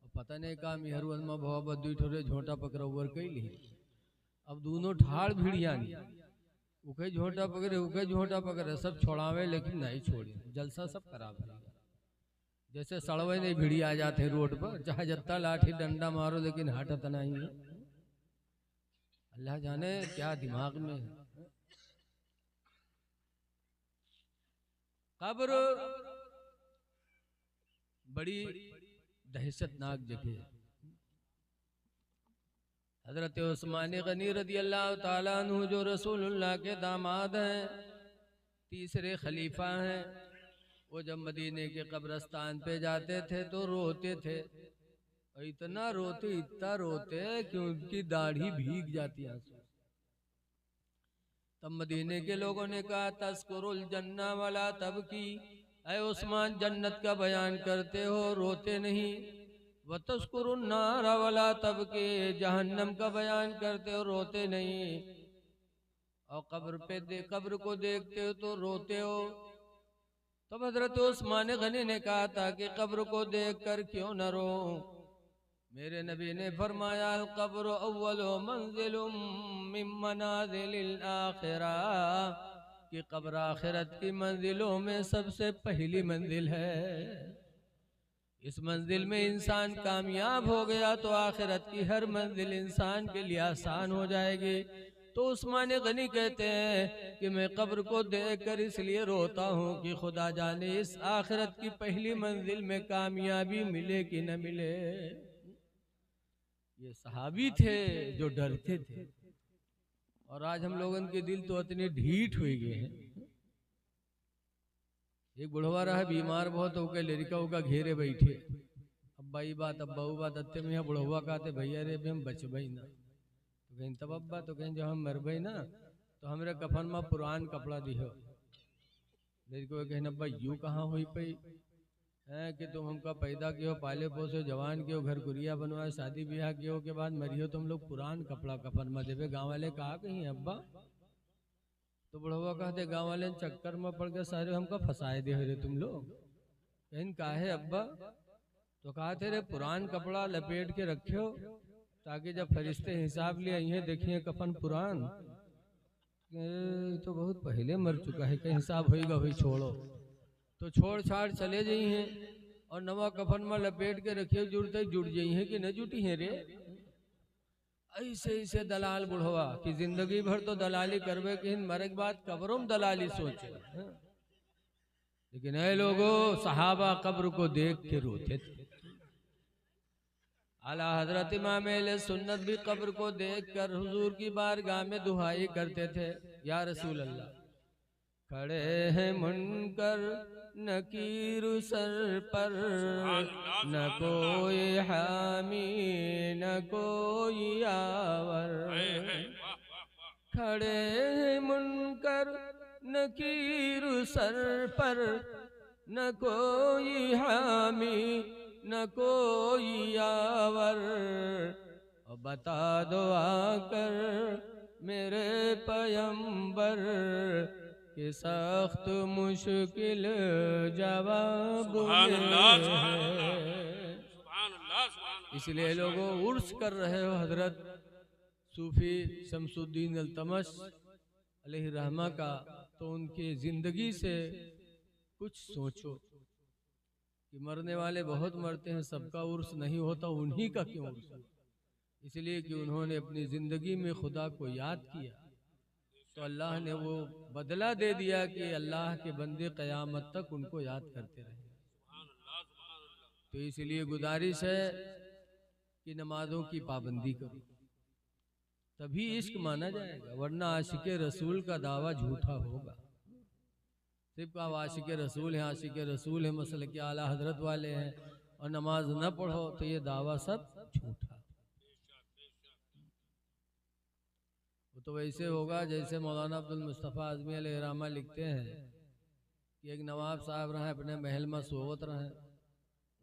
और पता नहीं कहा मेहरुवन में भवा बद्दू ठोरे झोंटा पकड़ा उबर कई ली। अब दोनों ठाड़ भिड़िया नहीं, उके झोंटा पकड़े उके झोंटा पकड़े, सब छोड़ावे लेकिन नहीं छोड़ी, जलसा सब खराब है। जैसे सड़वे नहीं भिड़ी आ जाते रोड पर, चाहे जत्ता लाठी डंडा मारो लेकिन हटत नहीं है। अल्लाह जाने क्या दिमाग में है। कब्र बड़ी दहशतनाक जगह है। हजरत उस्मान गनी रदी अल्लाह ताला अन्हु जो रसूलुल्लाह के दामाद हैं, तीसरे खलीफा हैं, वो जब मदीने के कब्रस्तान पे जाते थे तो रोते थे, इतना रोते कि उनकी दाढ़ी भीग जाती आंसू। तब मदीने के लोगों ने कहा तस्कुरुल जन्ना वाला तब की, ऐ उस्मान जन्नत का बयान करते हो रोते नहीं, व तस्कुरुन नारा वाला तब के जहन्नम का बयान करते हो रोते नहीं, और कब्र को देखते हो तो रोते हो। तब हजरत उस्मान गनी ने कहा था कि कब्र को देख कर क्यों न रो। मेरे नबी ने फरमाया अल कब्र अव्वलु मंजिलुम मिन मनाजिलिल आखिरा, कि कब्र आखिरत की मंजिलों में सबसे पहली मंजिल है। इस मंजिल में इंसान कामयाब हो गया तो आखिरत की हर मंजिल इंसान के लिए आसान हो जाएगी। तो उस्मान गनी कहते हैं कि मैं कब्र को देखकर इसलिए रोता हूँ कि खुदा जाने इस आखिरत की पहली मंजिल में कामयाबी मिले कि न मिले। ये सहाबी थे जो डरते थे, और आज हम लोगों के दिल तो इतने ढीठ हो गए हैं। एक बुढ़वा रहा बीमार बहुत हो गए, लड़का होगा घेरे बैठे, अब्बा ही बात अब्बा वो बात अत्ते में यहाँ बुढ़वा कहते भैया रे हम बचबई ना, तो कहीं तब अब्बा तो कहीं जब हम मरबई ना तो हमरे कफन में पुरान कपड़ा दिहो। लड़को कहना अब्बा यूँ कहाँ हुई पई है कि तुम हमका पैदा कियो, पाले पोसे, जवान कियो, घर गुरिया बनवाए, शादी ब्याह कियो के बाद मरियो तुम लोग पुरान कपड़ा कफन में देवे। गाँव वाले कहा कहीं अब्बा, तो बुढ़वा कहते गाँव वाले चक्कर में पड़ के सारे हमका फंसाए दे रे तुम लोग। कहीं काहे अब्बा, तो कहा थे रे पुरान कपड़ा लपेट के रखियो ताकि जब फरिश्ते हिसाब लिए ये देखिए कफन पुरान, तो बहुत पहले मर चुका है, कहीं हिसाब होगा भाई छोड़ो, तो छोड़ छाड़ चले जाई हैं और नवा कफन में लपेट के रखिए, जुड़ते जुड़ जाई हैं कि न जुटी है रे। ऐसे ऐसे दलाल बुढ़वा कि जिंदगी भर तो दलाली करवे कि मरे के बाद कब्रों में दलाली सोचे। लेकिन ऐ लोगों सहाबा कब्र को देख के रोते थे। आला हजरत इमाम अहले सुन्नत भी कब्र को देखकर हुजूर की बारगाह में दुआई करते थे, या रसूल अल्लाह खड़े हैं मुनकर नकीर सर पर, न कोई हामी न कोई आवर। खड़े हैं मुनकर नकीर सर पर, न कोई हामी न कोई आवर। और बता दो आकर मेरे पैगंबर कि सख्त मुश्किल जवाब है। इसलिए लोगों उर्स कर रहे हो हजरत सूफी शमसुद्दीन अल्तमश अलैहि रहमा का, तो उनकी जिंदगी से कुछ सोचो कि मरने वाले बहुत मरते हैं, सबका उर्स नहीं होता, उन्हीं का क्यों उर्स? इसलिए कि उन्होंने अपनी जिंदगी में खुदा को याद किया तो अल्लाह ने वो बदला दे दिया कि अल्लाह के बंदे क़यामत तक उनको याद करते रहे। तो इसलिए गुजारिश है कि नमाजों की पाबंदी करो, तभी इश्क माना जाएगा, वरना आशिक रसूल का दावा झूठा होगा। सिर्फ आप आशिक रसूल हैं, आशिक रसूल है, मसल के आला हजरत वाले हैं, और नमाज न पढ़ो तो ये दावा सब झूठा। वो तो वैसे होगा जैसे मौलाना अब्दुल मुस्तफ़ा आज़मी अलैहिर्रहमा लिखते हैं कि एक नवाब साहब रहे, अपने महल में सोवत रहे,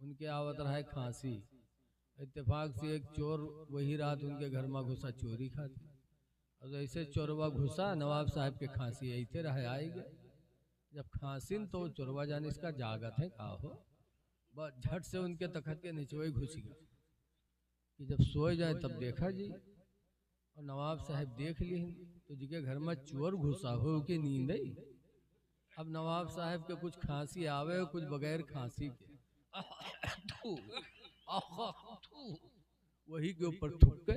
उनके आवत रहे खांसी। इत्तेफाक से एक चोर वही रात उनके घर में घुसा, चोरी खाती, और जैसे चोरवा घुसा नवाब साहब के खांसी ऐसे रहे आएगा। जब खांसिन तो चोरवा जाने इसका जागत है कहा हो, बस झट से उनके तखत के नीचे वही घुस गया कि जब सोए जाए तब देखा जी, और नवाब साहब देख लिए तो जी के घर में चोर घुसा हो कि नींद आई। अब नवाब साहब के कुछ खांसी आवे और कुछ बगैर खांसी के वही के ऊपर थुक्के,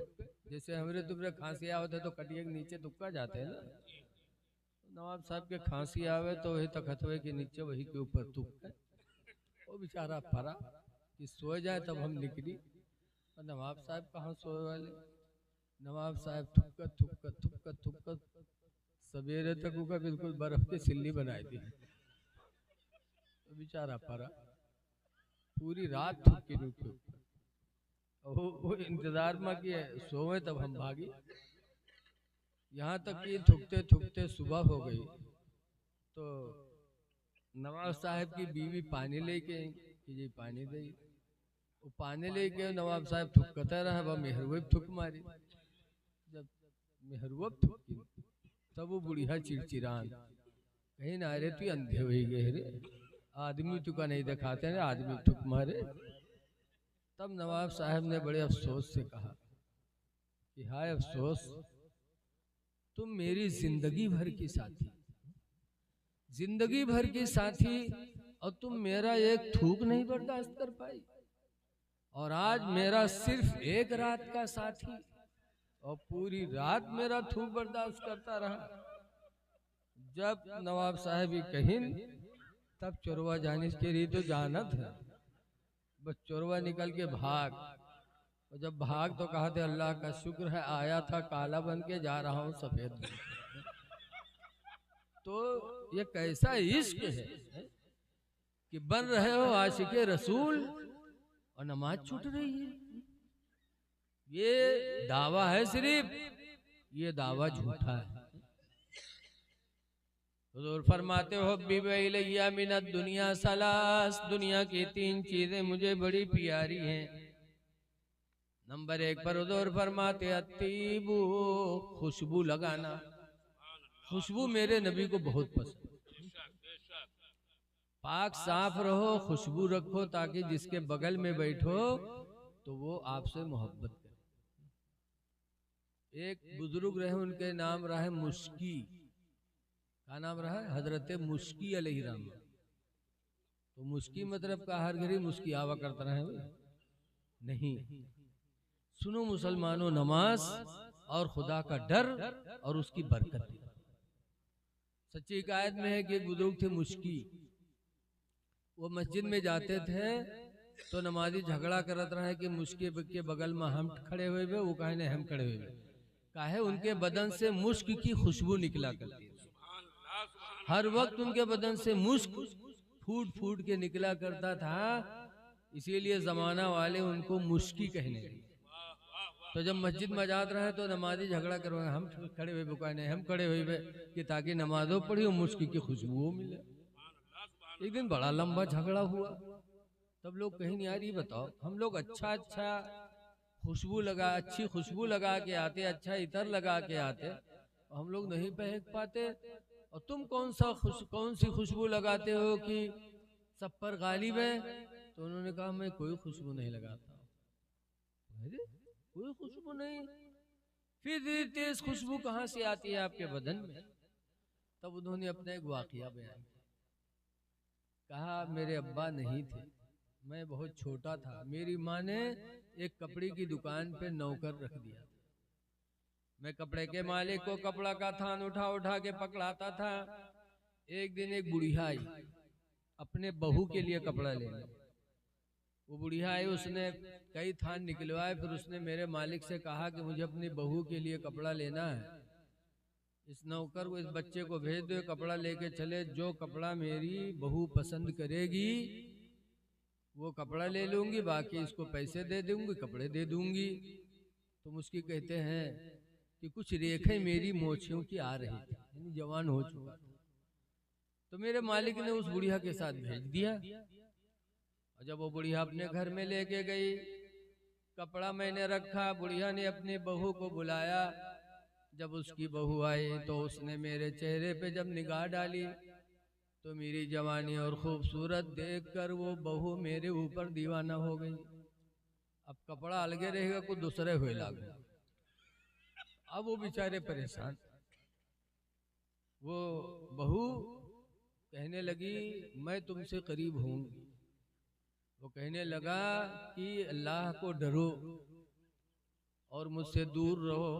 जैसे हमरे तुमरे खांसी आवत है तो कटिए के नीचे तुक्का जाते हैं ना, नवाब साहब के खांसी आवे तो वही तखतवे के नीचे वही के ऊपर तुक्के। वो बेचारा फरा कि सोए जाए तब हम निकली, और नवाब साहब कहाँ सोए वाले। नवाब साहब थुक्कत थुक्कत थुक्कत थुक्कत सवेरे तक उका बिल्कुल बर्फ की सिल्ली बनाई थी। तो बेचारा परा पूरी रात थुक्की रुकी। वो इंतजार में कि सोए तब हम भागी। यहाँ तक कि थुकते थुकते सुबह हो गई तो नवाब साहब की बीवी पानी लेके कि जी पानी दे। वो पानी लेके नवाब साहब थुकता रहा, वह मेहरवे थुक मारी। जब मेहरवे थुकी तब वो बुढ़िया चिड़चिड़ान कहीं ना रे तू अंधे हो गए रे, आदमी तुका नहीं दिखाते ना, आदमी थुक मारे। तब नवाब साहब ने बड़े अफसोस से कहा कि हाय अफसोस, तुम मेरी जिंदगी भर की साथी, जिंदगी भर की साथी, और तुम मेरा एक थूक नहीं बर्दाश्त कर पाई। और आज मेरा सिर्फ एक रात का साथी और पूरी रात मेरा थूक बर्दाश्त करता रहा। जब नवाब साहब कहीं तब चोरवा जाने के लिए तो जाना था, बस चोरवा निकल के भाग। और जब भाग तो कहा थे अल्लाह का शुक्र है आया था काला बन के, जा रहा हूँ सफेद बन के। तो ये कैसा इश्क है कि बन रहे हो आशिके रसूल और नमाज छूट रही है। ये दावा है सिर्फ, ये दावा झूठा है। हुजूर फरमाते हो बिबैया मिनत दुनिया सलास, दुनिया की 3 चीजें मुझे बड़ी प्यारी हैं। नंबर 1 पर हुजूर फरमाते अत्तीबू, खुशबू लगाना। खुशबू मेरे नबी को बहुत पसंद। पाक साफ रहो, खुशबू रखो, ताकि जिसके बगल में बैठो तो वो आपसे मोहब्बत करे। एक बुजुर्ग रहे, उनके नाम रहा है मुश्की। क्या नाम रहा है? हजरत मुश्की अलैहिर्रहम। तो मुश्की मतलब का हर घड़ी मुश्की आवा करता रहे नहीं। सुनो मुसलमानों, नमाज और खुदा का डर और उसकी बरकत। सच्ची हिकायत में है कि एक बुजुर्ग थे मुश्की। वो मस्जिद में जाते थे तो नमाजी झगड़ा करत रहे कि मुश्की के बगल में हम खड़े हुए, वो कहे नहीं हम खड़े हुए। काहे उनके बदन से मुश्क की खुशबू निकला करती है। हर वक्त उनके बदन से मुश्क फूट फूट के निकला करता था, इसीलिए जमाना वाले उनको मुश्की कहने लगे। तो जब मस्जिद में जात रहे तो नमाजी झगड़ा करवाए, हम खड़े हुए बुकाए नहीं हम खड़े हुए कि ताकि नमाजों पढ़ी और मुश्की की खुशबू मिले। एक दिन बड़ा लंबा झगड़ा हुआ। तब लोग कहीं नहीं, यार ये बताओ, हम लोग अच्छा खुशबू लगा, अच्छी खुशबू लगा के आते, अच्छा इतर लगा के आते, हम लोग नहीं पहन पाते, और तुम कौन सी खुशबू लगाते हो कि सब पर गालिब है? तो उन्होंने कहा मैं कोई खुशबू नहीं लगाता। अरे कोई खुशबू नहीं, फिर तेज खुशबू कहाँ से आती है आपके बदन में? तब उन्होंने अपना एक वाकया बयान किया। कहा मेरे अब्बा नहीं थे, मैं बहुत छोटा था, मेरी माँ ने एक कपड़े की दुकान पे नौकर रख दिया। मैं कपड़े के मालिक को कपड़ा का थान उठा उठा के पकड़ाता था। एक दिन एक बुढ़िया आई अपने बहू के लिए कपड़ा लेने। वो बुढ़िया आई, उसने कई थान निकलवाए, फिर उसने मेरे मालिक से कहा कि मुझे अपनी बहू के लिए कपड़ा लेना है, इस नौकर को, इस बच्चे को भेज दो, कपड़ा लेके चले, जो कपड़ा मेरी बहू पसंद करेगी वो कपड़ा ले लूंगी, बाकी इसको पैसे दे दूंगी, कपड़े दे दूंगी। तो मुझकी कहते हैं कि कुछ रेखें मेरी मोछियों की आ रही थी, यानी जवान हो चुका। तो मेरे मालिक ने उस बुढ़िया के साथ भेज दिया। और जब वो बुढ़िया अपने घर में लेके गई, कपड़ा मैंने रखा, बुढ़िया ने अपनी बहू को बुलाया। जब उसकी बहू आई तो उसने मेरे चेहरे पे जब निगाह डाली तो मेरी जवानी और खूबसूरत देखकर वो बहू मेरे ऊपर दीवाना हो गई। अब कपड़ा अलगे रहेगा, कुछ दूसरे हुए लागू। अब वो बेचारे परेशान। वो बहू कहने लगी मैं तुमसे करीब होंगी। वो कहने लगा कि अल्लाह को डरो और मुझसे दूर रहो।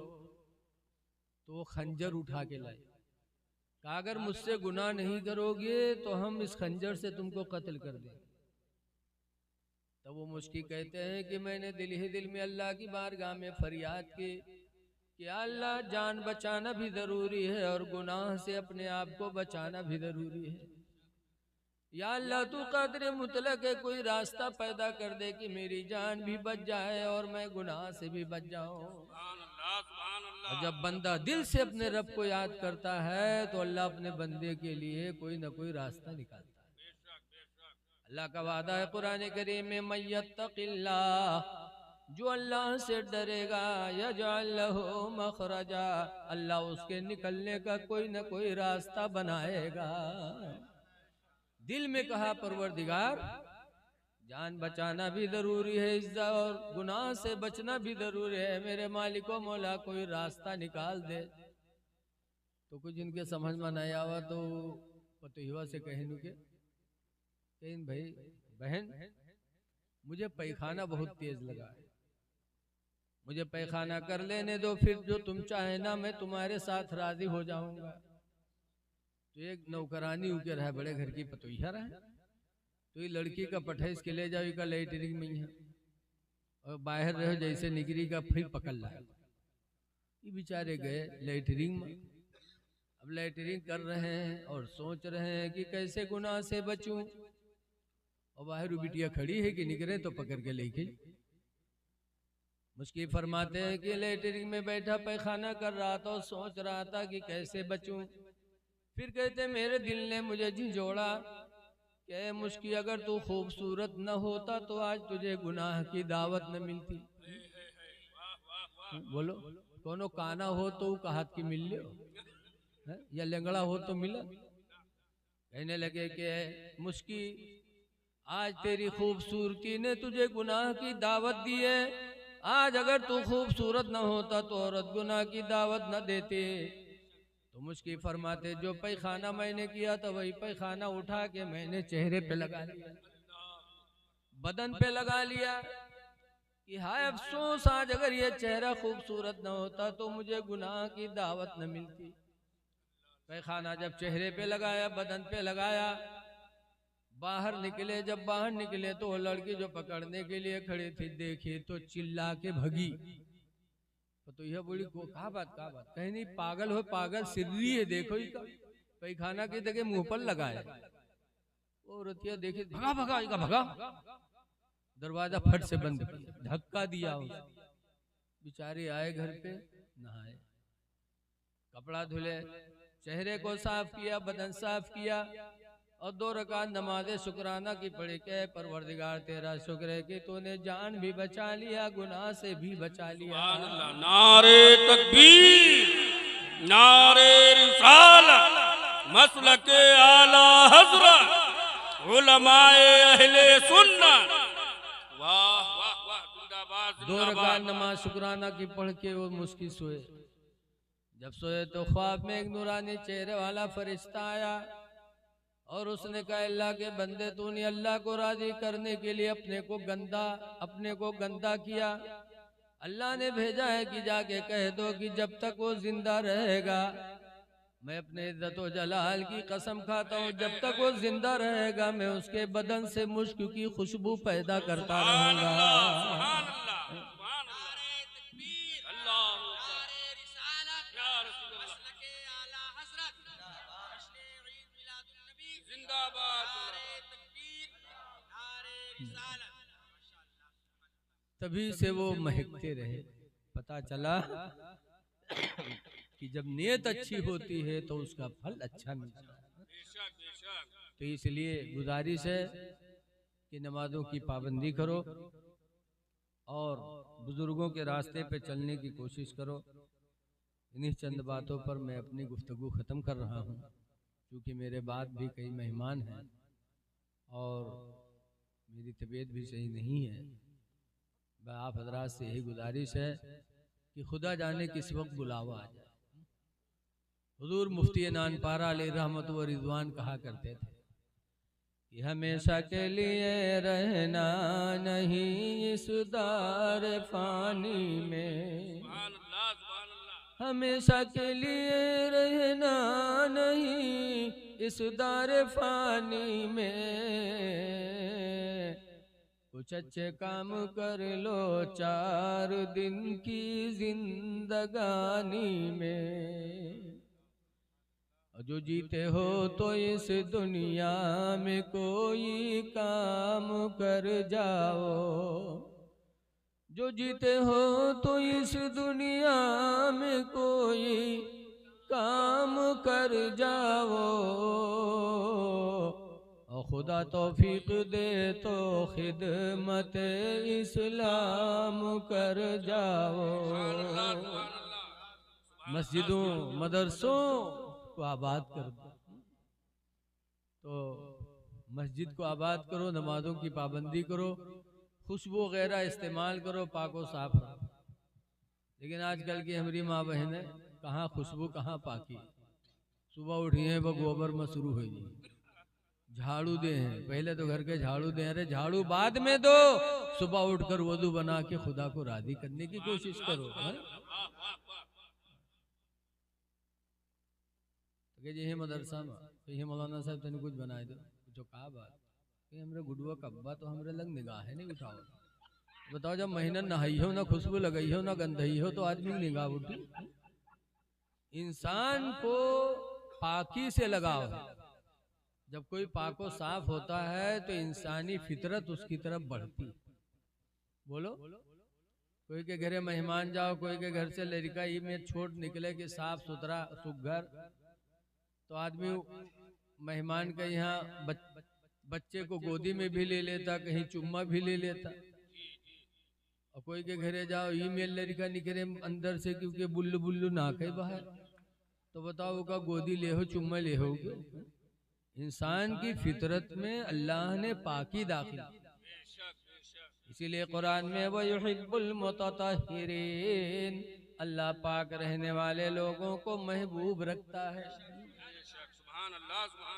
तो वो खंजर उठा के लाई, कहा अगर मुझसे गुनाह नहीं करोगे तो हम इस खंजर से तुमको कत्ल कर दें। तब वो मुश्किल कहते हैं कि मैंने दिल ही दिल में अल्लाह की बारगाह में फरियाद की कि अल्लाह जान बचाना भी जरूरी है और गुनाह से अपने आप को बचाना भी जरूरी है। या अल्लाह तू कदर मुतलक है, कोई रास्ता पैदा कर दे कि मेरी जान भी बच जाए और मैं गुनाह से भी बच जाऊं। और जब बंदा दिल से अपने रब को याद करता है तो अल्लाह अपने बंदे के लिए कोई ना कोई रास्ता निकालता है। अल्लाह का वादा है कुरान करीम में, मय्यत्तकिल्लाह, जो अल्लाह से डरेगा यजअल लहू मखरजा, अल्लाह उसके निकलने का कोई ना कोई रास्ता बनाएगा। दिल में कहा परवरदिगार जान बचाना भी जरूरी है, इज्जत और गुनाह से बचना भी जरूरी है, मेरे मालिको मौला कोई रास्ता निकाल दे। तो कुछ इनके समझ में नहीं आवा तो पतोहिवा से कहने के कहीं भाई बहन मुझे पैखाना बहुत तेज लगा है, मुझे पैखाना कर लेने दो, फिर जो तुम चाहे ना मैं तुम्हारे साथ राजी हो जाऊंगा। तो एक नौकरानी उके रहा, बड़े घर की पतोहिया रहा, तो ये लड़की का पठेस के ले जाओ का लैटरिंग में है और बाहर रहो जैसे निकरी का फिर पकड़ ला। ये बेचारे गए लैटरिंग में। अब लैटरिंग कर रहे हैं और सोच रहे हैं कि कैसे गुनाह से बचूं, और बाहर बिटिया खड़ी है कि निकले तो पकड़ के ले गई। मुश्किल फरमाते हैं कि लैटरिंग में बैठा पैखाना कर रहा था और सोच रहा था कि कैसे बचूं। फिर कहते मेरे दिल ने मुझे झिझोड़ा कि मुश्किल अगर तू खूबसूरत न होता तो आज तुझे गुनाह की दावत न मिलती। बोलो कोनो काना हो तो कहात की मिल लो, या लंगड़ा हो तो मिला। कहने लगे कि मुश्किल आज तेरी खूबसूरती ने तुझे गुनाह की दावत दी है, आज अगर तू खूबसूरत न होता तो औरत गुनाह की दावत न देती। तो मुश्किल फरमाते जो पैखाना मैंने किया था वही पैखाना उठा के मैंने चेहरे पे लगा लिया, बदन पे लगा लिया कि हाय अफसोस आज अगर ये चेहरा खूबसूरत न होता तो मुझे गुनाह की दावत न मिलती। पैखाना जब चेहरे पे लगाया, बदन पे लगाया, बाहर निकले। जब बाहर निकले तो वो लड़की जो पकड़ने के लिए खड़ी थी देखी तो चिल्ला के भगी। तो यह बोली को कहा बात कहीं नहीं, पागल हो पागल सिर्री है, देखो ही पैखाना की जगह मुंह पर लगाए। वो रतिया देखे भगा भगा भगा, दरवाजा फट से बंद किया, धक्का दिया। बेचारे आए घर पे, नहाए, कपड़ा धुले, चेहरे को साफ किया, बदन साफ किया और 2 रकात नमाज़े शुक्राना की पढ़ी के परवरदिगार तेरा शुक्र है कि तूने जान भी बचा लिया, गुनाह से भी बचा लिया। नारे तकबीर, नारे रिसालत, मसलके आला हज़रत, उलमाए अहले सुन्नत। वाह वाह वाह, जिंदाबाद 2 रकात नमाज शुक्राना की पढ़ के वो मुश्किल सोए। जब सोए तो ख्वाब में एक नूरानी चेहरे वाला फरिश्ता आया और उसने कहा अल्लाह के बंदे तूने अल्लाह को राजी करने के लिए अपने को गंदा किया। अल्लाह ने भेजा है कि जाके कह दो कि जब तक वो जिंदा रहेगा मैं अपने इज्जत व जलाल की कसम खाता हूँ, जब तक वो जिंदा रहेगा मैं उसके बदन से मुश्क की खुशबू पैदा करता रहूंगा। तभी से वो महकते रहे। पता चला कि जब नियत अच्छी होती है तो उसका फल अच्छा मिलता है। तो इसलिए गुजारिश है कि नमाजों की पाबंदी करो और बुजुर्गों के रास्ते पे चलने की कोशिश करो। इन्हीं चंद बातों पर मैं अपनी गुफ्तगू ख़त्म कर रहा हूँ, क्योंकि मेरे बाद भी कई मेहमान हैं और मेरी तबीयत भी सही नहीं है। आप हजरात से यही गुजारिश है कि खुदा जाने किस वक्त बुलावा आ जाए। हुजूर मुफ्ती नानपारा अलैहि रहमत व रिजवान कहा करते थे कि हमेशा के लिए रहना नहीं इस दार फानी में, हमेशा के लिए रहना नहीं इस दार फानी में, कुछ अच्छे काम कर लो 4 दिन की जिंदगानी में, जो जीते हो तो इस दुनिया में कोई काम कर जाओ, जो जीते हो तो इस दुनिया में कोई काम कर जाओ, और खुदा तौफीक दे तो खिदमत इस्लाम कर जाओ। मस्जिदों मदरसों को आबाद कर दो, तो मस्जिद को आबाद करो, नमाजों की पाबंदी करो, खुशबू वगैरह इस्तेमाल करो, पाको साफ रखो। लेकिन आजकल की हमारी माँ बहनें कहाँ खुशबू कहाँ पाकी, सुबह उठी हैं वो गोबर में शुरू हो गई, झाड़ू दे हैं, पहले तो घर के झाड़ू दे, अरे झाड़ू बाद में दो, सुबह उठकर वुदू बना के खुदा को राजी करने की कोशिश करो। जी मदरसा में कहीं मौलाना साहब तेने कुछ बनाए दो, जो कहा बात हमरे गुडुआ कब्बा तो हमरे लग निगाह नहीं उठाओ। बताओ जब महीना नहाई हो, ना खुशबू लगाई हो, ना गंधई हो, तो आदमी की निगाह उठी। इंसान को पाकी से लगाव है, जब कोई पाको साफ होता है तो इंसानी फितरत उसकी तरफ बढ़ती। बोलो, कोई के घरे मेहमान जाओ, कोई के घर से लड़का ही में छोट निकले कि साफ सुथरा सुघर, तो आदमी मेहमान के यहाँ बच्चे को गोदी में भी ले लेता, कहीं चुम्मा भी ले लेता। और कोई के घरे जाओ ईमेल लड़का निकले अंदर से क्योंकि बुल्लू बुल्लू ना कहे बाहर, तो बताओ का गोदी ले हो चुम्मा ले हो। इंसान की फितरत में अल्लाह ने पाकी दाखिल, इसीलिए कुरान में वो युहिब्बुल मुतत्तहिरीन, अल्लाह पाक रहने वाले लोगों को महबूब रखता है।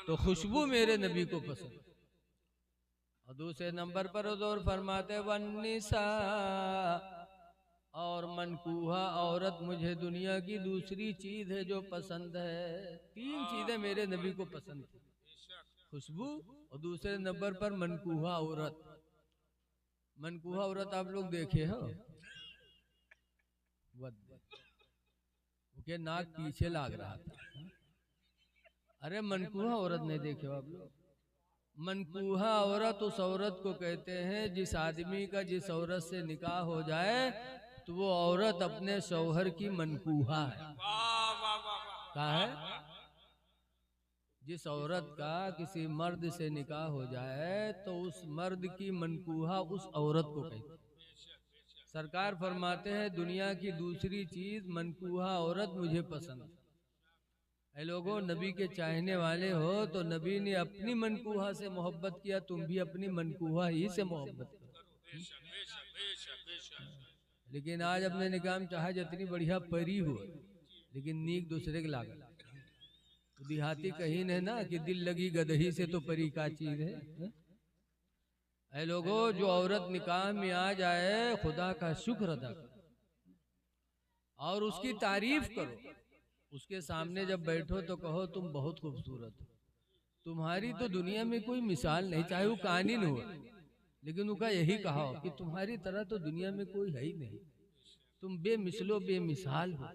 तो खुशबू मेरे नबी को पसंद। और दूसरे नंबर पर हुजूर फरमाते वन्निसा, और मनकूहा औरत मुझे दुनिया की दूसरी चीज है जो पसंद है। 3 चीजें मेरे नबी को पसंद थी, खुशबू, और दूसरे नंबर पर मनकूहा औरत। मनकूहा औरत आप लोग देखे हो, उसके नाक पीछे लाग रहा था। अरे मनकूहा औरत नहीं देखे हो आप लोग? मनकूहा औरत उस औरत को कहते हैं जिस आदमी का जिस औरत से निकाह हो जाए तो वो औरत अपने शौहर की मनकूहा है। क्या है? जिस औरत का किसी मर्द से निकाह हो जाए तो उस मर्द की मनकूहा उस औरत को कहते हैं। सरकार फरमाते हैं दुनिया की दूसरी चीज मनकूहा औरत मुझे पसंद। ऐ लोगों, नबी के चाहने वाले हो तो नबी ने अपनी मनकूहा से मोहब्बत किया, तुम भी अपनी मनकूहा ही से मोहब्बत करो। लेकिन आज अपने निकाह में चाहे जितनी बढ़िया परी हो, लेकिन नीक दूसरे के लागल। देहाती कहीं नहीं ना कि दिल लगी गदही से तो परी का चीज है। ऐ लोगों, जो औरत निकाह में आ जाए खुदा का शुक्र अदा करो और उसकी तारीफ करो। उसके सामने जब बैठो तो कहो तुम बहुत खूबसूरत हो, तुम्हारी तो दुनिया में कोई मिसाल नहीं, चाहे वो कानिन हो, लेकिन उनका यही कहो कि तुम्हारी तरह तो दुनिया में कोई है ही नहीं, तुम बेमिसलो बेमिसाल हो।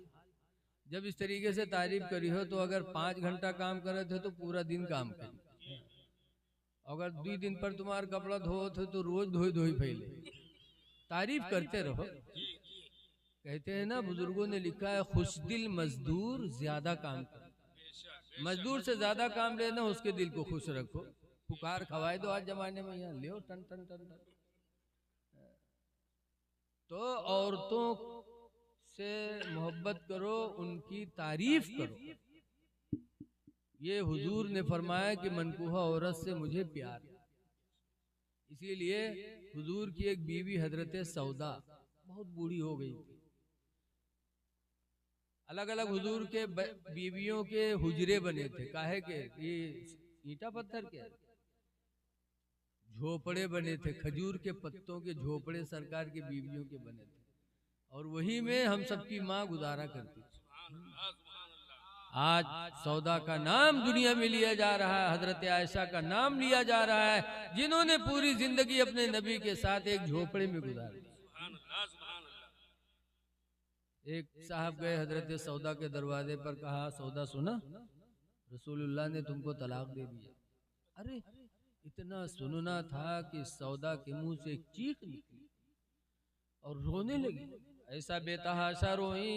जब इस तरीके से तारीफ करी हो तो अगर 5 घंटा काम करे थे तो पूरा दिन काम करे, अगर 2 दिन पर तुम्हारा कपड़ा धो थे तो रोज धोई धोई फैले। तारीफ करते रहो। कहते हैं ना, बुजुर्गों ने लिखा है खुशदिल मजदूर ज्यादा काम करे। मजदूर से ज्यादा काम लेना, उसके दिल को खुश रखो। पुकार खवाए दो आज जमाने में, यहाँ ले टन टन टन टन। तो औरतों से मोहब्बत करो, उनकी तारीफ करो। ये हुजूर ने फरमाया कि मनकूहा औरत से मुझे प्यार। इसीलिए हुजूर की एक बीवी हजरत सौदा बहुत बूढ़ी हो गई थी। अलग अलग हुजूर के बीवियों के हुजरे बने थे, काहे के? ये ईंटा पत्थर के झोपड़े बने थे, खजूर के पत्तों के झोपड़े सरकार के बीवियों के बने थे, और वही में हम सबकी माँ गुजारा करती थी। आज सौदा का नाम दुनिया में लिया जा रहा है, हजरत आयशा का नाम लिया जा रहा है, जिन्होंने पूरी जिंदगी अपने नबी के साथ एक झोपड़े में गुजार दी। सुभान अल्लाह, सुभान अल्लाह। एक साहब गए हजरत सौदा के दरवाजे पर, कहा सौदा सुना, रसूलुल्लाह ने तुमको तलाक दे दिया। अरे इतना सुनना था कि सौदा के मुंह से एक चीख निकली और रोने लगी। ऐसा बेतहाशा रोई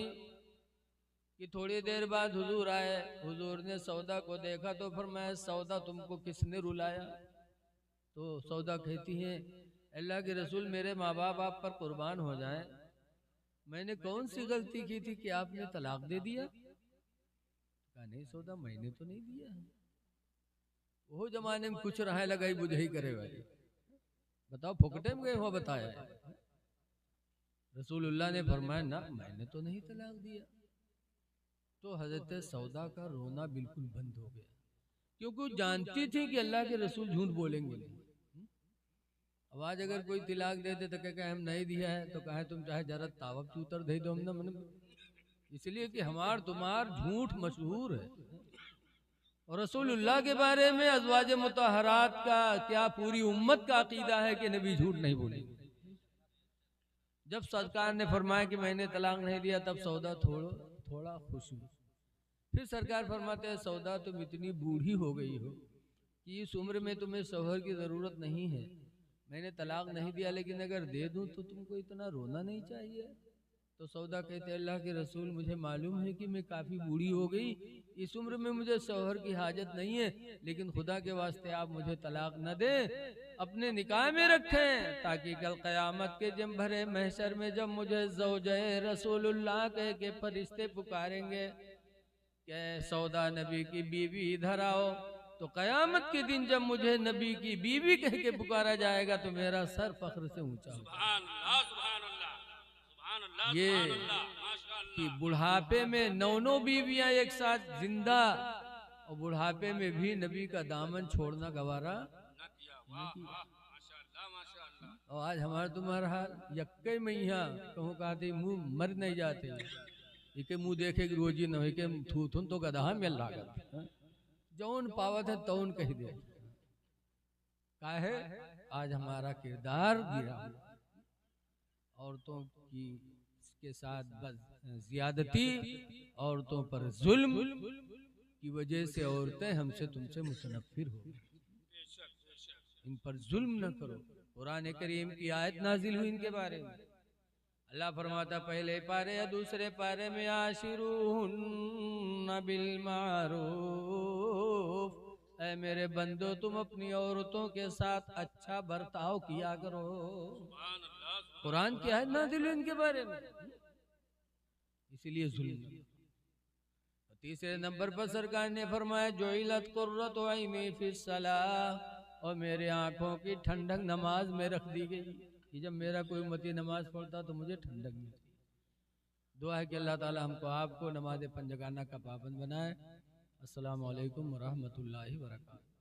कि थोड़ी देर बाद हुजूर आए। हुजूर ने सौदा को देखा तो फरमाया, सौदा तुमको किसने रुलाया? तो सौदा कहती है, अल्लाह के रसूल मेरे माँ बाप आप पर कुर्बान हो जाएं, मैंने कौन सी गलती की थी कि आपने तलाक दे दिया? कहा नहीं सौदा, मैंने तो नहीं दिया है। वो जमाने में कुछ रहा लगाई बुझाई करे वाली, बताओ फुकटे में गए हो बताया। रसूलुल्लाह ने फरमाया ना, मैंने तो नहीं तलाक दिया। तो हजरत सौदा का रोना बिल्कुल बंद हो गया, क्योंकि वो जानती थी कि अल्लाह के रसूल झूठ बोलेंगे नहीं। अब आज अगर कोई तलाक दे दे तो कहे हम नहीं दिया है, तो कहे तुम चाहे जरा तावब चूतर दे दो, हम ना, इसलिए कि हमार तुम्हार झूठ मशहूर है। और रसूलुल्लाह के बारे में अज़वाज मुतहरात का क्या पूरी उम्मत का अकीदा है कि नबी झूठ नहीं बोलेंगे। जब सरकार ने फरमाया कि मैंने तलाक नहीं दिया, तब सौदा थोड़ा खुश हुई। फिर सरकार फरमाते हैं, सौदा तुम इतनी बूढ़ी हो गई हो कि इस उम्र में तुम्हें शौहर की ज़रूरत नहीं है, मैंने तलाक नहीं दिया, लेकिन अगर दे दूं तो तुमको इतना रोना नहीं चाहिए। तो सौदा कहते, अल्लाह के रसूल मुझे मालूम है कि मैं काफ़ी बूढ़ी हो गई, इस उम्र में मुझे शौहर की हाजत नहीं है, लेकिन खुदा के वास्ते आप मुझे तलाक न दें, अपने निकाह में रखें, ताकि कल क़यामत के जम भरे महशर में जब मुझे ज़ौजे रसूलुल्लाह कह के फरिश्ते पुकारेंगे कि सौदा नबी की बीवी इधर आओ, तो क़यामत के दिन जब मुझे नबी की बीवी कह के पुकारा जाएगा तो मेरा सर फख्र से ऊंचा हो जाएगा। सुभान अल्लाह, सुभान अल्लाह, सुभान अल्लाह, ये सुभान अल्लाह, माशाअल्लाह। कि बुढ़ापे में 9 बीवियां एक साथ जिंदा, और बुढ़ापे में भी नबी का दामन छोड़ना गवारा ना किया, वाह वाह, माशाअल्लाह, माशाअल्लाह। और आज हमारा तुम्हारा हाल यक्के मैया कहूँ कहते मुंह मर नहीं जाते, इके मुंह देखे कि रोजी न हो के थूथुन तो गधा मिल लागत, जौन पावत है तौन कह दे। काहे आज हमारा किरदार गिरा, औरतों की के साथ बस ज्यादती, औरतों पर जुल्म की वजह से औरतें हमसे तुमसे मुतनफिर हो, इन पर जुल्म न करो। कुरान करीम की आयत नाजिल हुई इनके बारे में। अल्लाह फरमाता पहले पारे या दूसरे पारे में, आशिरूहुन्ना बिल मारूफ, ऐ मेरे बंदो तुम अपनी औरतों के साथ अच्छा बर्ताव किया करो। कुरान की आयत नाजिल हुई इनके बारे में, इसीलिए जुल्म। तीसरे नंबर पर सरकार ने फरमाया, जुइलत कुर्रतु ऐनी फिस्सलाह, और मेरे आंखों की ठंडक नमाज में रख दी गई कि जब मेरा कोई उम्मती नमाज पढ़ता तो मुझे ठंडक मिलती। दुआ है कि अल्लाह ताला हमको आपको नमाज पंजगाना का पाबंद बनाए। अस्सलामु अलैकुम व रहमतुल्लाहि व बरकातहू।